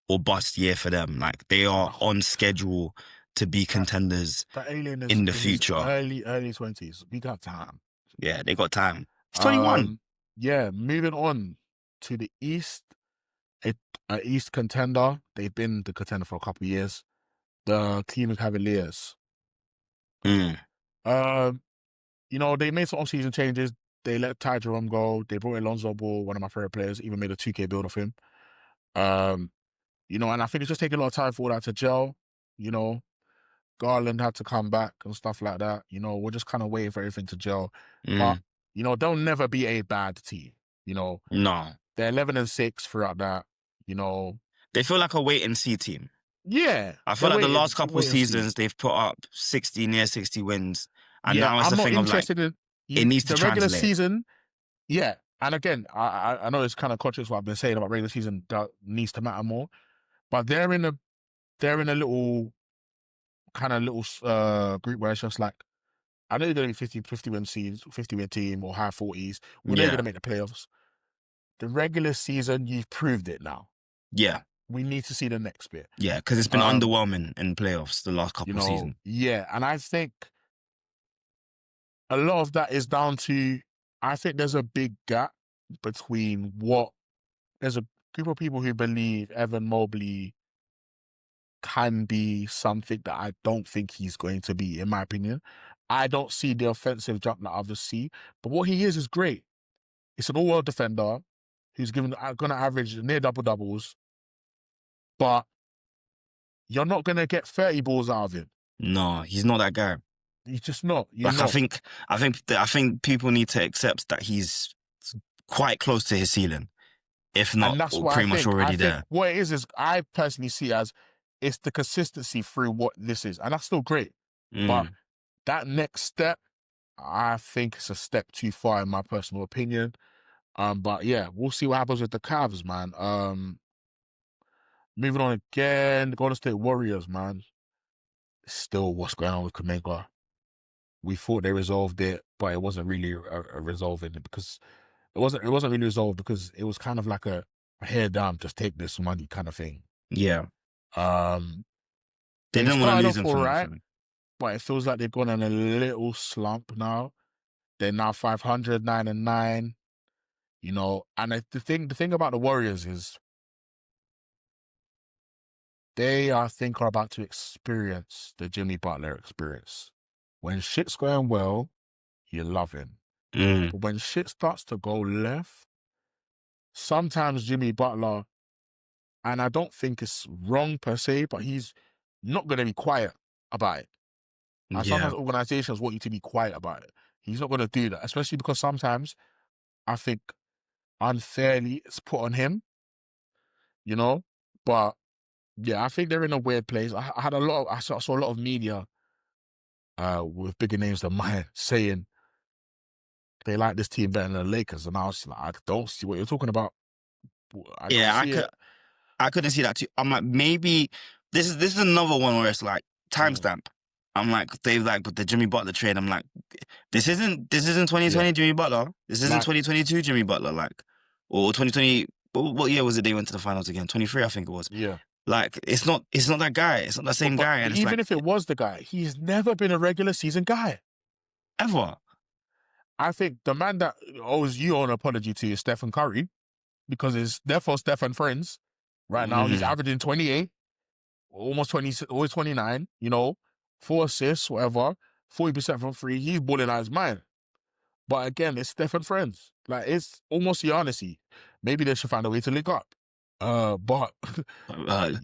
or bust year for them. Like they are Oh, on schedule to be that contenders that alien is in the in his future. early 20s. We got time. Yeah, they got time. He's 21. Um, yeah, moving on to the East, a, a East contender. They've been the contender for a couple of years. The Cleveland Cavaliers. Mm, Um, they made some off-season changes. They let Ty Jerome go. They brought in Lonzo Ball, one of my favorite players. Even made a 2K build of him. Um, and I think it's just taking a lot of time for all that to gel. You know, Garland had to come back and stuff like that. We're just kind of waiting for everything to gel. But mm, they'll never be a bad team. You know, no. they're 11-6 throughout that. You know, They feel like a wait and see team. yeah, I feel they're like the last couple wait and see. seasons they've put up 60, near 60 wins. And Yeah, now it's I'm a not thing of like, interested in it needs to the regular translate. season. Yeah, and again, I know it's kind of conscious what I've been saying about regular season that needs to matter more, but they're in a little group where it's just like, I know you're going to be 50 win seasons, 50 win team or high 40s. We know you're going Yeah, to make the playoffs. The regular season, you've proved it now. yeah, We need to see the next bit. yeah. Because it's been Um, underwhelming in playoffs the last couple seasons. yeah, and I think a lot of that is down to, I think there's a big gap between there's a group of people who believe Evan Mobley can be something that I don't think he's going to be, in my opinion. I don't see the offensive jump that others see, but what he is great. It's an all-world defender who's going to average near double doubles, but you're not going to get 30 balls out of him. No, he's not that guy. He's just not. You're Like I not. think, I think people need to accept that he's quite close to his ceiling, if not And that's what I pretty much think. I already think there. what it is I personally see as it's the consistency through what this is. And that's still great. But Mm. that next step, I think it's a step too far in my personal opinion. But yeah, we'll see what happens with the Cavs, man. Moving on again, the Golden State Warriors, man. Still, what's going on with Kuminga? We thought they resolved it, but it wasn't really a resolving it because it wasn't really resolved because it was kind of like a head down, just take this money kind of thing. Yeah, Um, they they didn't want to started lose off him all for right, nothing. but it feels like they've gone on a little slump now. They're now 500, 9-9. You know, and the thing about the Warriors is they, I think, are about to experience the Jimmy Butler experience. When shit's going well, you love him. Mm. But when shit starts to go left, sometimes Jimmy Butler, and I don't think it's wrong per se, but he's not going to be quiet about it. And sometimes Yeah, organizations want you to be quiet about it. He's not going to do that, especially because sometimes I think unfairly it's put on him, you know? But yeah, I think they're in a weird place. I had a lot of, I saw a lot of media with bigger names than mine saying they like this team better than the Lakers. And I was like, I don't see what you're talking about. I don't yeah, see it. I couldn't see that too. I'm like, maybe this is another one where it's like Mm, timestamp. I'm like, they've like with the Jimmy Butler trade. I'm like, this isn't yeah. 2020 Jimmy Butler. This isn't Like, 2022 Jimmy Butler. Like, or 2020. What year was it they went to the finals again? 23, I think it was. yeah. Like, it's not that guy. It's not that same But guy. And it's like even if it was the guy, he's never been a regular season guy. ever. I think the man that owes you an apology to is Stephen Curry because it's therefore Stephen friends. Right now, he's Mm. averaging 28, almost 20, always 29, you know, 4 assists, whatever, 40% from free. He's balling out his mind. But again, it's Stephen friends. Like, it's almost Giannis-y. Maybe they should find a way to link up. But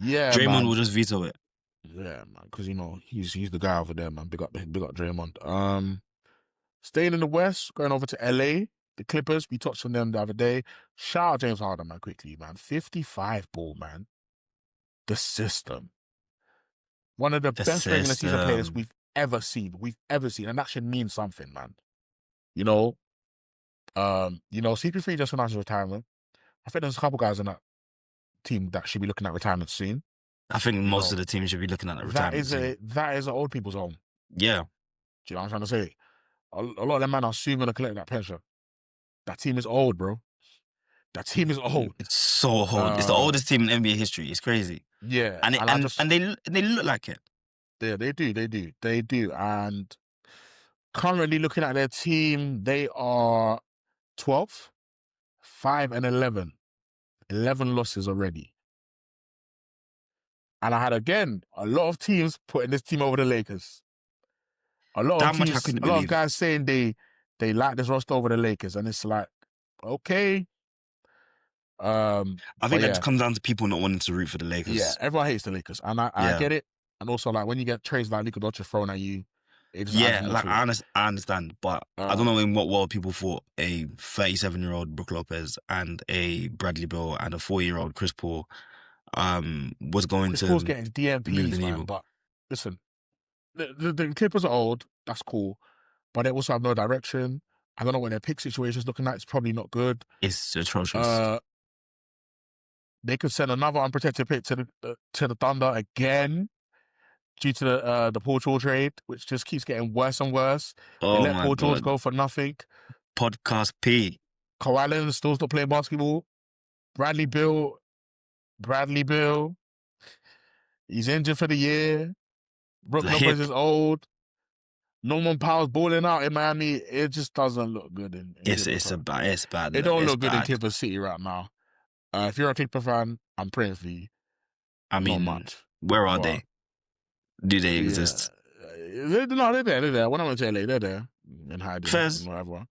yeah, Draymond will man. just veto it. Yeah, man. Because, you know, he's the guy over there, man. Big up Draymond. Staying in the West, going over to LA, the Clippers. We touched on them the other day. Shout out James Harden, man, quickly, man. 55 ball, man. The system. One of the The best regular season players system. we've ever seen. We've ever seen. And that should mean something, man. You know, CP3 just announced his retirement. I think there's a couple guys in that team that should be looking at retirement soon. I think You most know, of the teams should be looking at the that retirement is a soon. that is an old people's home. Yeah, Do you know what I'm trying to say? A lot of them men are soon gonna collect that pension. That team is old, bro. That team is old. it's so old. It's the Uh, oldest team in NBA history. It's crazy, yeah, and it, and I and just and they look like it. they do. And currently looking at their team, they are 12th, 5-11, 11 losses already. And I had again a lot of teams putting this team over the Lakers. That much I couldn't A lot of believe. guys saying they like this roster over the Lakers, and it's like, okay. I But think that just yeah, comes down to people not wanting to root for the yeah, Lakers. everyone hates the Lakers, and I Yeah, get it. And also, like, when you get trades like Luka Doncic thrown at you, it just adds yeah, more like to it. I understand, but I don't Um, know in what world people thought a 37-year-old Brook Lopez and a Bradley Beal and a 4-year-old Chris Paul was going Chris Paul's to getting move the DMPs, man. needle. But listen, the Clippers are old. That's cool, but they also have no direction. I don't know what their pick situation is looking like. It's probably not good. It's atrocious. Uh, they could send another unprotected pick to the Thunder again due to the Paul George trade, which just keeps getting worse and worse. They Oh let my Paul George God. go for nothing. Podcast P. Kawhi Leonard still's not playing basketball. Bradley Bill, Bradley Bill, he's injured for the year. Brook The Lopez hip. is old. Norman Powell's balling out in Miami. It just doesn't look good in Clipper It's a fan. bad it's bad It look. don't It's look good in bad. Clipper City right now. If you're a Clipper fan, I'm praying for you. I Not mean, much. Where are But they? Do they yeah, exist? no, they're there. They're there. When I went to LA, they're there in hiding and Fairs. whatever.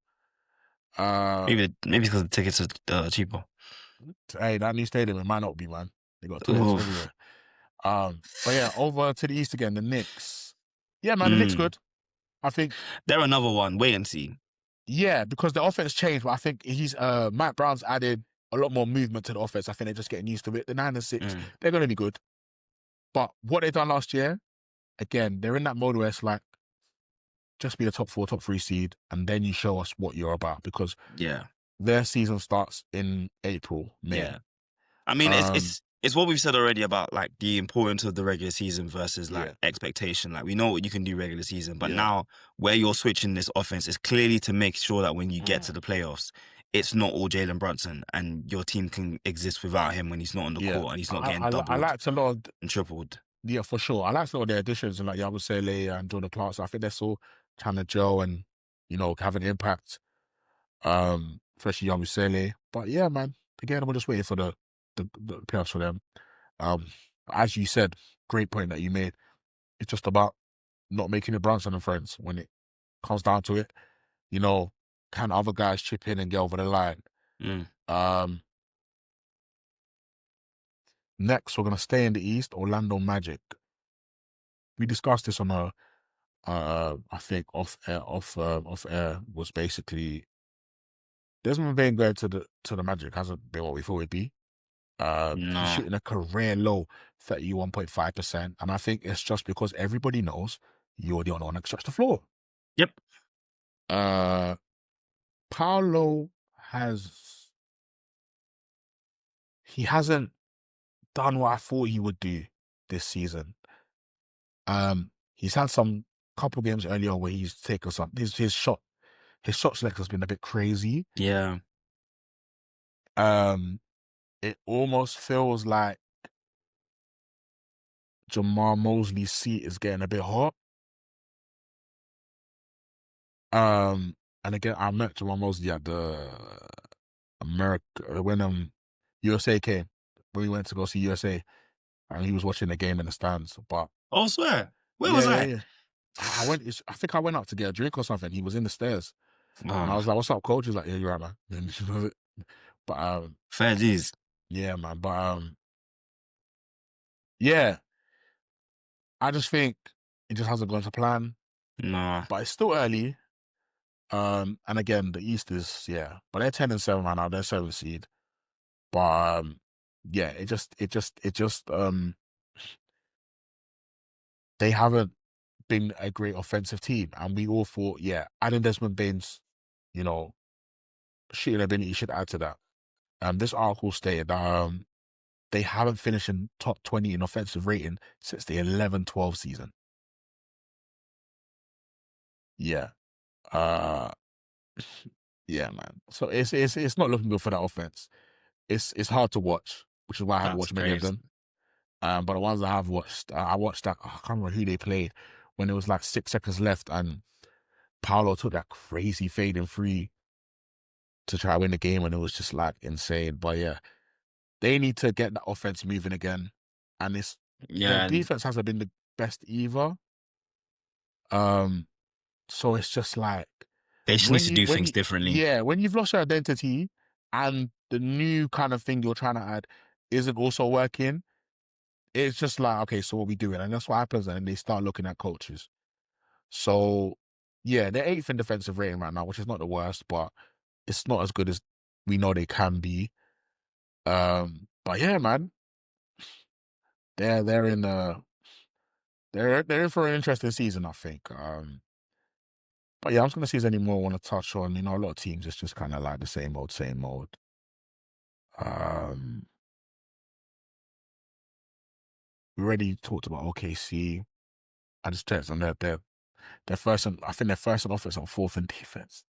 Uh, Maybe it's because the tickets are cheaper. hey, that new stadium it might not be, man. They got toilets Oof. everywhere. But yeah, over to the east again. The Knicks. Yeah, man, the Knicks Mm. good. I think. They're another one. Wait and see. Yeah, because the offense changed, but I think he's Matt Brown's added a lot more movement to the offense. I think they're just getting used to it. The 9 and 6, Mm. they're going to be good. But what they done last year, again, they're in that mode where it's like just be a top 4, top 3 seed, and then you show us what you're about because Yeah. their season starts in April, May. Yeah. I mean, Um, it's what we've said already about like the importance of the regular season versus like yeah, expectation. Like we know what you can do regular season, but yeah, now where you're switching this offense is clearly to make sure that when you get mm, to the playoffs, it's not all Jalen Brunson and your team can exist without him when he's not on the yeah. court and he's not getting I doubled liked a lot. and tripled. Yeah, for sure. I liked a lot of their additions and like Yabusele and Jordan Clarkson. I think they're still trying to gel and have an impact. Especially Yabusele. But yeah, man. Again, we're just waiting for the playoffs for them. Um, as you said, great point that you made. It's just about not making it Brunson and friends when it comes down to it. Can other guys chip in and get over the line? Mm. Um, Next, we're gonna stay in the East. Orlando Magic. We discussed this on I think off air was basically Desmond Bain going to the Magic hasn't been what we thought it'd be. He's No. shooting a career low 31.5%, and I think it's just because everybody knows you're the only one that can stretch the floor. Yep. Uh, Paolo he hasn't done what I thought he would do this season. He's had some couple games earlier where he's taken some his shot select has been a bit crazy. Yeah. Um, it almost feels like Jamal Mosley's seat is getting a bit hot. And again, I met Jamal Mosley at the America when USA came when we went to go see USA, and he was watching the game in the stands. But Oh, swear. Where yeah, was yeah, I? yeah. I went. I think I went up to get a drink or something. He was in the stairs, and I was Oh, like, "What's up, coach?" He's like, "Yeah, you're right, man." But fair G's. yeah, man. But yeah, I just think it just hasn't gone to plan. No. But it's still early. And again, the East is but they're 10-7 right now. They're 7th seed. But yeah, they haven't been a great offensive team, and we all thought, adding Desmond Bain's, you know, shooting ability should add to that. This article stated they haven't finished in top 20 in offensive rating since the 11-12 season. Yeah. Uh yeah, man. So it's not looking good for that offense. It's hard to watch, which is why I haven't That's watched many of crazy. them. But the ones I have watched, I watched that. I can't remember who they played when there was like 6 seconds left, and Paolo took that crazy fading free to try to win the game, and it was just like insane. But yeah, they need to get that offense moving again, and their Yeah, defense hasn't been the best either. Um, so it's just like they just need when to you do when things you differently. yeah when you've lost your identity and the new kind of thing you're trying to add isn't also working. It's just like, okay, so what we doing? And that's what happens, and they start looking at coaches. So, yeah, they're 8th in defensive rating right now, which is not the worst, but it's not as good as we know they can be. But yeah, man, they're in they're in for an interesting season, I think. But yeah, I'm just gonna see if there's any more I want to touch on. A lot of teams it's just kind of like the same old, same old. Um, we already talked about OKC. I just checked on they're first in, I think they're first in offense and fourth in defense.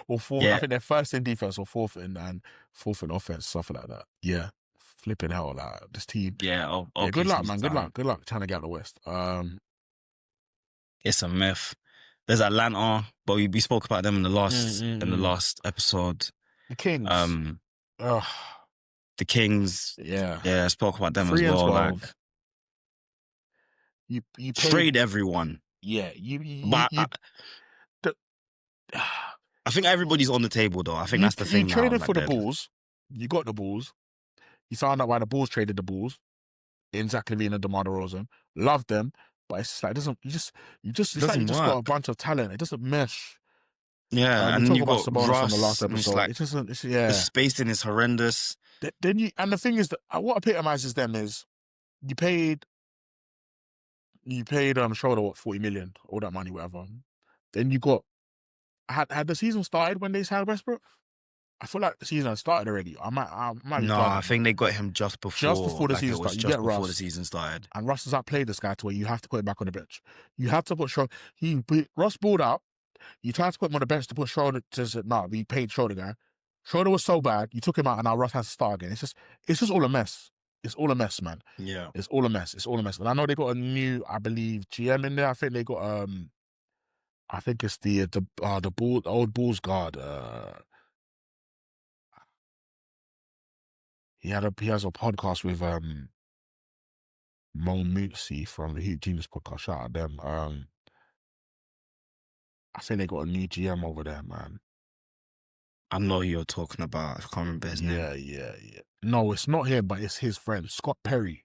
Or fourth, I Yeah, think they're first in defense or fourth in and fourth in offense, something like that. Yeah. Flipping hell, like this team. yeah. Yeah, good luck, OKC's man. Good luck. done. Good luck trying to get out the West. It's a myth. There's Atlanta, but we spoke about them in the Mm, last mm, in the mm. last episode. The Kings. Um, Ugh, the Kings, yeah. yeah, I spoke about them as 3 and well. Like 12. you paid, Trade everyone. yeah, But the, I think everybody's on the table, though. I think that's the you thing now. traded Like, for the Bulls. You got the Bulls. You found out why the Bulls traded the Bulls in Zach LaVine and DeMar DeRozan. Love them, but it's just like it doesn't. It's like you doesn't just got a work. bunch of talent. It doesn't mesh. Yeah, We and then talk you about got Sabonis on the last Russ, and it's episode. like It doesn't. It's the yeah. spacing is horrendous. Then you and the thing is that what epitomizes them is you paid Schroeder what 40 million, all that money, whatever. Then you got had the season started when they signed Westbrook? I feel like the season had started already. I might be No, I bugging, but think they got him just before the like it season was started, you just get before the Russ, season started. and Russ has outplayed this guy to where you have to put him back on the bench. You have to put Schroeder. Russ balled out. You tried to put him on the bench to put Schroeder. No, we paid Schroeder guy. Schroeder was so bad, you took him out, and now Russ has to start again. It's just all a mess. It's all a mess, man. Yeah. It's all a mess. It's all a mess. And I know they got a new, I believe, GM in there. I think they got I think it's the old Bulls guard. He has a podcast with Mo Mootsie from the Hoop Genius podcast. Shout out them. I think they got a new GM over there, man. I know who you're talking about. I can't remember his name. Yeah. No, it's not him, but it's his friend, Scott Perry.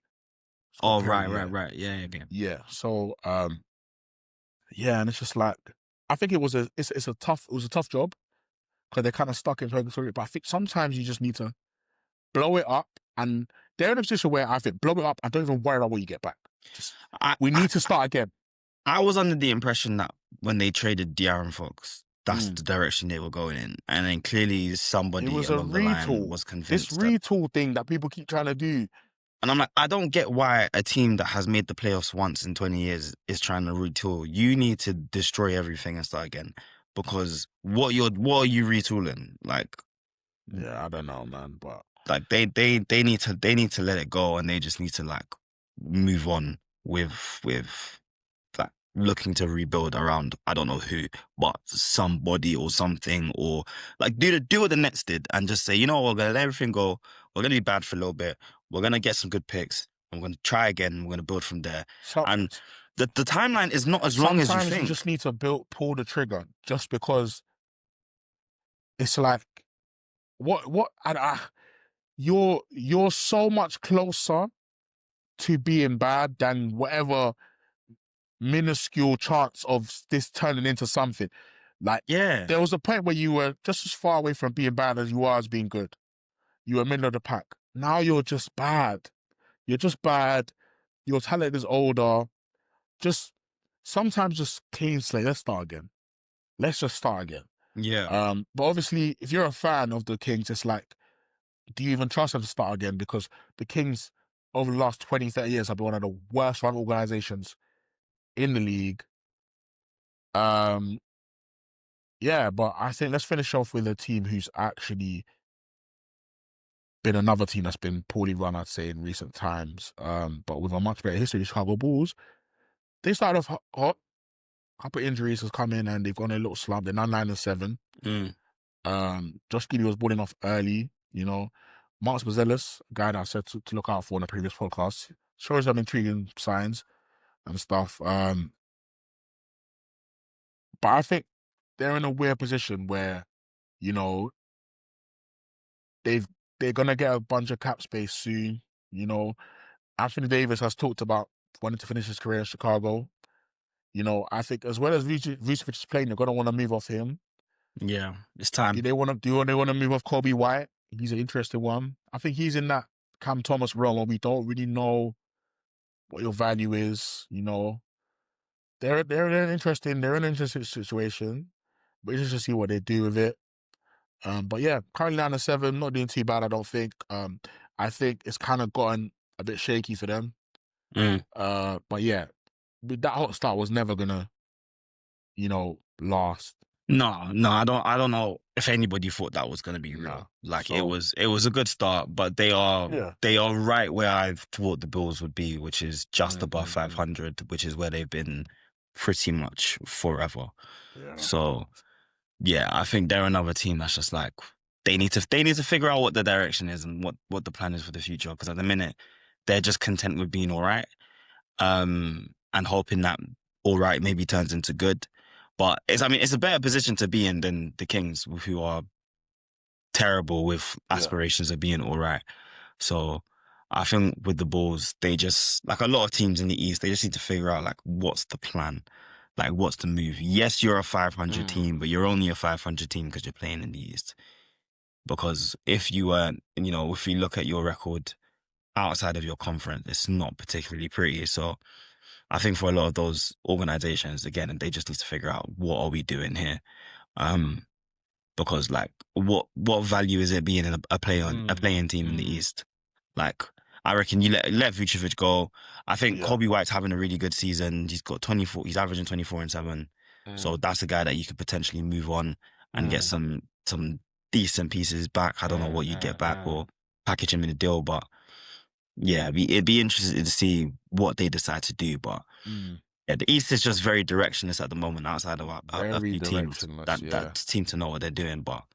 Oh, Perry, right. Yeah. Yeah. So yeah, and it's just like I think it was a tough job because they're kind of stuck in purgatory. But I think sometimes you just need to blow it up, and they're in a position where I think blow it up and don't even worry about what you get back. We need to start again. I was under the impression that when they traded De'Aaron Fox, that's the direction they were going in, and then clearly somebody It was along the line was this convinced retool thing that people keep trying to do. And I'm like, I don't get why a team that has made the playoffs once in 20 years is trying to retool. You need to destroy everything and start again. Because what are you retooling? Like, Yeah, I don't know, man, but like they need to let it go, and they just need to like move on with like looking to rebuild around I don't know who, but somebody or something, or like do what the Nets did and just say, you know, we're gonna let everything go. We're gonna be bad for a little bit. We're gonna get some good picks. I'm gonna try again. We're gonna build from there. And the timeline is not as long as you think. Sometimes you just need to pull the trigger, just because it's like you're so much closer to being bad than whatever minuscule chance of this turning into something. Like, Yeah, there was a point where you were just as far away from being bad as you are as being good. You were middle of the pack. Now you're just bad. You're just bad. Your talent is older. Just sometimes just clean slate. Let's start again. Let's just start again. yeah. But obviously, if you're a fan of the Kings, it's like, do you even trust them to start again? Because the Kings, over the last 20, 30 years, have been one of the worst run organizations in the league. Yeah, but I think let's finish off with a team who's actually been another team that's been poorly run, I'd say, in recent times. But with a much better history, the Chicago Bulls. They started off hot. A couple of injuries has come in and they've gone a little slump. They're now 9-7. Josh Giddey was balling off early, you know. Marcus Buzelis, a guy that I said to look out for in the previous podcast, shows some intriguing signs and stuff. But I think they're in a weird position where, you know, they're gonna get a bunch of cap space soon. You know, Anthony Davis has talked about wanting to finish his career in Chicago. You know, I think as well as Vucevic is playing, they're gonna want to move off him. Yeah, it's time. Do they want to move off Kobe White? He's an interesting one. I think he's in that Cam Thomas realm where we don't really know what your value is. You know, they're in an interesting situation, but it's just to see what they do with it. But yeah, currently 9-7, not doing too bad, I don't think. I think it's kind of gotten a bit shaky for them. But yeah, that hot start was never gonna, last. No, I don't know if anybody thought that was gonna be real. Like, it was a good start, but they are right where I thought the Bills would be, which is just above 500, which is where they've been pretty much forever. Yeah. So yeah, I think they're another team that's just like they need to figure out what the direction is and what the plan is for the future. Because at the minute, they're just content with being all right. and hoping that all right maybe turns into good. But it's a better position to be in than the Kings, who are terrible with Yeah. aspirations of being all right. So I think with the Bulls, they just, like a lot of teams in the East, they just need to figure out like what's the plan, like what's the move. Yes, you're a 500 Mm. team, but you're only a 500 team because you're playing in the East. Because if you weren't, if you look at your record outside of your conference, it's not particularly pretty. So I think for a lot of those organizations, again, they just need to figure out what are we doing here. Um, because like what value is it being in a Mm. playing team in the Mm. East? Like I reckon you let Vucevic go. I think Yeah. Kobe White's having a really good season. He's got 24. He's averaging 24 and 7. So Mm. that's a guy that you could potentially move on and get Mm. some decent pieces back. I don't know Mm. what you'd get Mm. back Mm. or package him in a deal, but yeah, it'd be interesting to see what they decide to do. But Mm. yeah, the East is just very directionless at the moment outside of a Very few teams directionless. that Yeah. seem to know what they're doing. But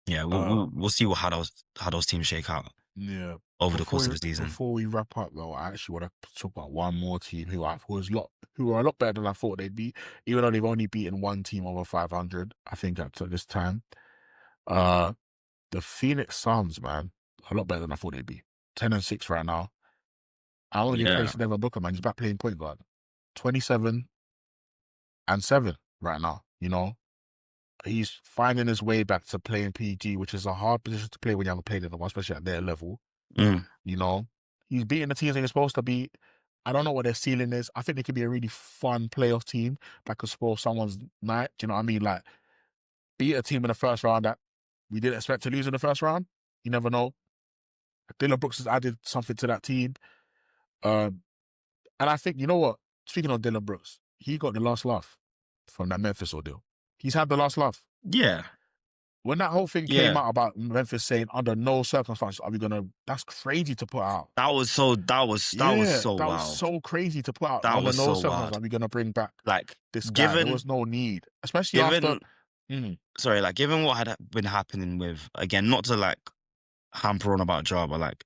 yeah, we'll Uh. we'll, we'll see how those teams shake out Yeah. over the Before course we, of the season. before we wrap up though, I actually want to talk about one more team who are a lot better than I thought they'd be, even though they've only beaten one team over 500. I think up to this time. Uh, the Phoenix Suns, man, a lot better than I thought they'd be. 10-6 right now. I want to give Yeah, praise to Devin Booker, man. He's back playing point guard. 27-7 right now. He's finding his way back to playing PG, which is a hard position to play when you haven't played it, especially at their level. mm, You know, he's beating the teams that he's supposed to beat. I don't know what their ceiling is. I think they could be a really fun playoff team that could spoil someone's night. Do you know what I mean? Like, beat a team in the first round that we didn't expect to lose in the first round. You never know. Dylan Brooks has added something to that team. Um, and I think, you know what? Speaking of Dylan Brooks, he got the last laugh from that Memphis ordeal. He's had the last laugh. yeah, When that whole thing came yeah. out about Memphis saying under no circumstances are we gonna, that's crazy to put out. That was Yeah, so that was wild. so crazy to put out. That Under was no so circumstances wild. are we gonna bring back Like this guy. There given was no need, especially after. given Mm, sorry, like given what had been happening with, again, not to like hamper on about Ja, but like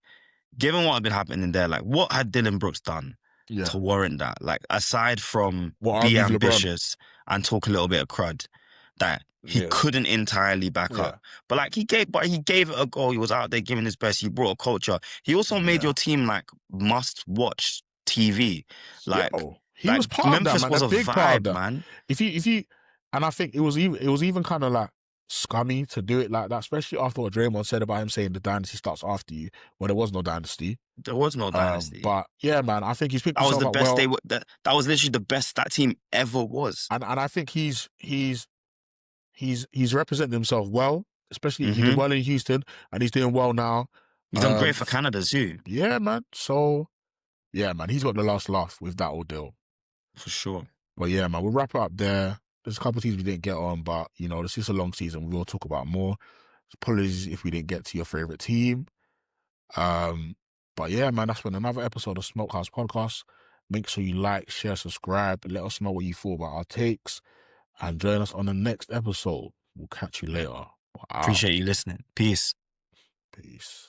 given what had been happening there, like what had Dylan Brooks done yeah. to warrant that? Like aside from What be argues LeBron? ambitious and talk a little bit of crud that he Yeah, couldn't entirely back yeah, up. But like he gave it a go. He was out there giving his best. He brought a culture. He also made yeah. your team like must watch TV. Like Yo, he like was part of that, Memphis man. A was a big part of vibe, that. man. If you, and I think it was even kind of like scummy to do it like that, especially after what Draymond said about him saying the dynasty starts after you, when there was no dynasty. There was no dynasty. But yeah, man, I think he's picked That was himself the up best well, that was literally the best that team ever was. and I think he's represented himself well. Especially he did Hmm. well in Houston, and he's doing well now. He's done great for Canada too, Yeah, man. So yeah, man, he's got the last laugh with that ordeal. for sure. But yeah, man, we'll wrap it up there. There's a couple of teams we didn't get on, but this is a long season. We will talk about more. Apologies if we didn't get to your favorite team. Um, but yeah, man, that's been another episode of Smokehouse Podcast. Make sure you like, share, subscribe. Let us know what you thought about our takes, and join us on the next episode. We'll catch you later. We're out. Appreciate you listening. Peace. Peace.